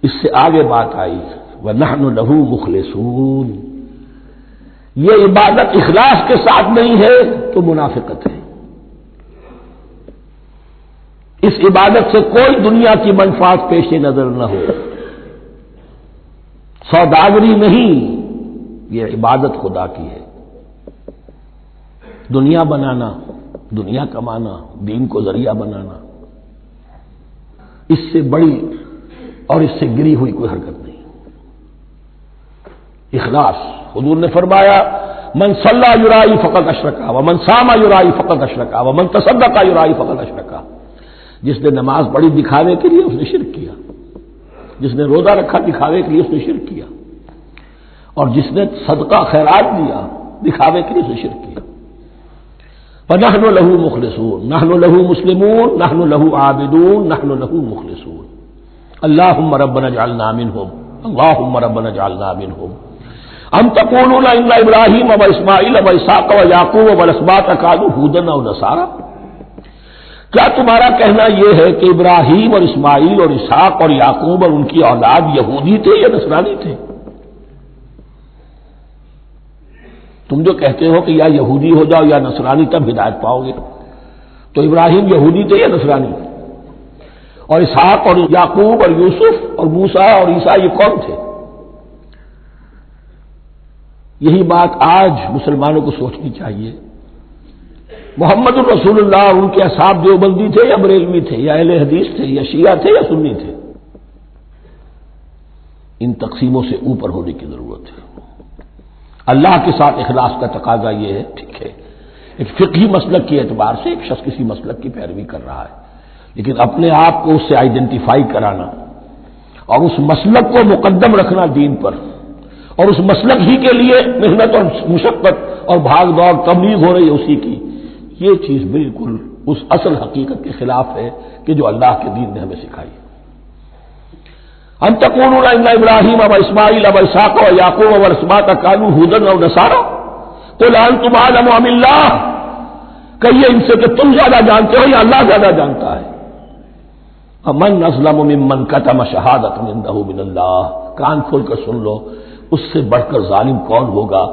اس سے آگے بات آئی وَنَحْنُ لَهُ مُخْلِصُونَ، یہ عبادت اخلاص کے ساتھ نہیں ہے تو منافقت ہے۔ اس عبادت سے کوئی دنیا کی منفعت پیش نظر نہ ہو، سوداگری نہیں، یہ عبادت خدا کی ہے۔ دنیا بنانا، دنیا کمانا، دین کو ذریعہ بنانا، اس سے بڑی اور اس سے گری ہوئی کوئی حرکت نہیں۔ اخلاص، حضور نے فرمایا من صلی یرائی فقط اشرکا ومن صام یرائی فقط اشرکا ومن تصدق یرائی فقط اشرکا۔ جس نے نماز پڑھی دکھاوے کے لیے اس نے شرک کیا، جس نے روزہ رکھا دکھاوے کے لیے اس نے شرک کیا، اور جس نے صدقہ خیرات دیا دکھاوے کے لیے اس نے شرک کیا۔ فنحن له مخلصون، نحن له مسلمون، نحن له عابدون، نحن له مخلصون۔ اللهم ربنا اجعلنا منهم، اللهم ربنا اجعلنا منهم۔ ام تقولون ان ابراہیم واسماعیل واسحاق ویعقوب والاسباط كانوا هودا او نصارى، کیا تمہارا کہنا یہ ہے کہ ابراہیم اور اسماعیل اور اسحاق اور یعقوب اور ان کی اولاد یہودی تھے یا نصرانی تھے؟ تم جو کہتے ہو کہ یا یہودی ہو جاؤ یا نصرانی تب ہدایت پاؤ گے، تو ابراہیم یہودی تھے یا نصرانی؟ اور اسحاق اور یعقوب اور یوسف اور موسیٰ اور عیسیٰ یہ کون تھے؟ یہی بات آج مسلمانوں کو سوچنی چاہیے۔ محمد الرسول اللہ اور ان کے اصحاب دیوبندی تھے یا بریلوی تھے یا اہل حدیث تھے یا شیعہ تھے یا سنی تھے؟ ان تقسیموں سے اوپر ہونے کی ضرورت ہے۔ اللہ کے ساتھ اخلاص کا تقاضا یہ ہے، ٹھیک ہے ایک فقہی مسلک کے اعتبار سے ایک شخص کسی مسلک کی پیروی کر رہا ہے، لیکن اپنے آپ کو اس سے آئیڈینٹیفائی کرانا اور اس مسلک کو مقدم رکھنا دین پر، اور اس مسلک ہی کے لیے محنت اور مشقت اور بھاگ دوڑ تبلیغ ہو رہی ہے اسی کی، یہ چیز بالکل اس اصل حقیقت کے خلاف ہے کہ جو اللہ کے دین نے ہمیں سکھائی۔ ان تقولون ان ابراہیم و اسماعیل و اسحاق و یعقوب والاسباط كانوا هودا او نصارى قل انتم اعلم ام اللہ، کہیے ان سے کہ تم زیادہ جانتے ہو یا اللہ زیادہ جانتا ہے۔ من اظلم ممن كتم شهادة عنده من اللہ، کان کھول کر سن لو، اس سے بڑھ کر ظالم کون ہوگا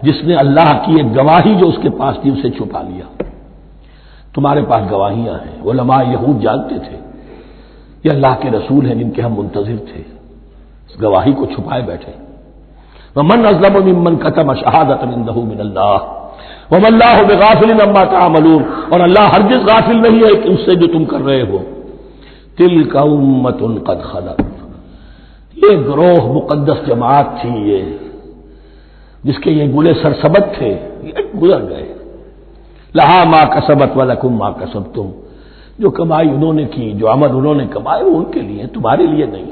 جس نے اللہ کی ایک گواہی جو اس کے پاس تھی اسے چھپا لیا۔ تمہارے پاس گواہیاں ہیں، علماء یہود جانتے تھے یہ اللہ کے رسول ہیں جن کے ہم منتظر تھے، اس گواہی کو چھپائے بیٹھے۔ ومن اظلم ممن كتم شهادة عنده من اللہ وما اللہ بغافل عما تعملون، اور اللہ ہرگز غافل نہیں ہے کہ اس سے جو تم کر رہے ہو۔ تلک امۃ قد خلت، یہ گروہ مقدس جماعت تھی یہ جس کے یہ گلے سرسبد تھے، یہ گزر گئے۔ لہا ما کسبت ولکم ما کسبتم، جو کمائی انہوں نے کی، جو عمل انہوں نے کمائے وہ ان کے لیے، تمہارے لیے نہیں۔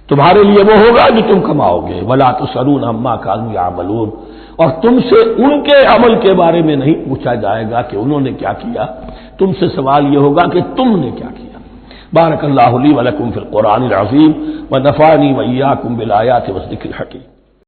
تمہارے لیے وہ ہوگا جو تم کماؤ گے۔ ولا تسألون عما كانوا يعملون، اور تم سے ان کے عمل کے بارے میں نہیں پوچھا جائے گا کہ انہوں نے کیا کیا، تم سے سوال یہ ہوگا کہ تم نے کیا کیا۔ بارک اللہ لی ولکم فی القرآن العظیم ونفعنی وإیاکم بالآیات والذکر الحکیم۔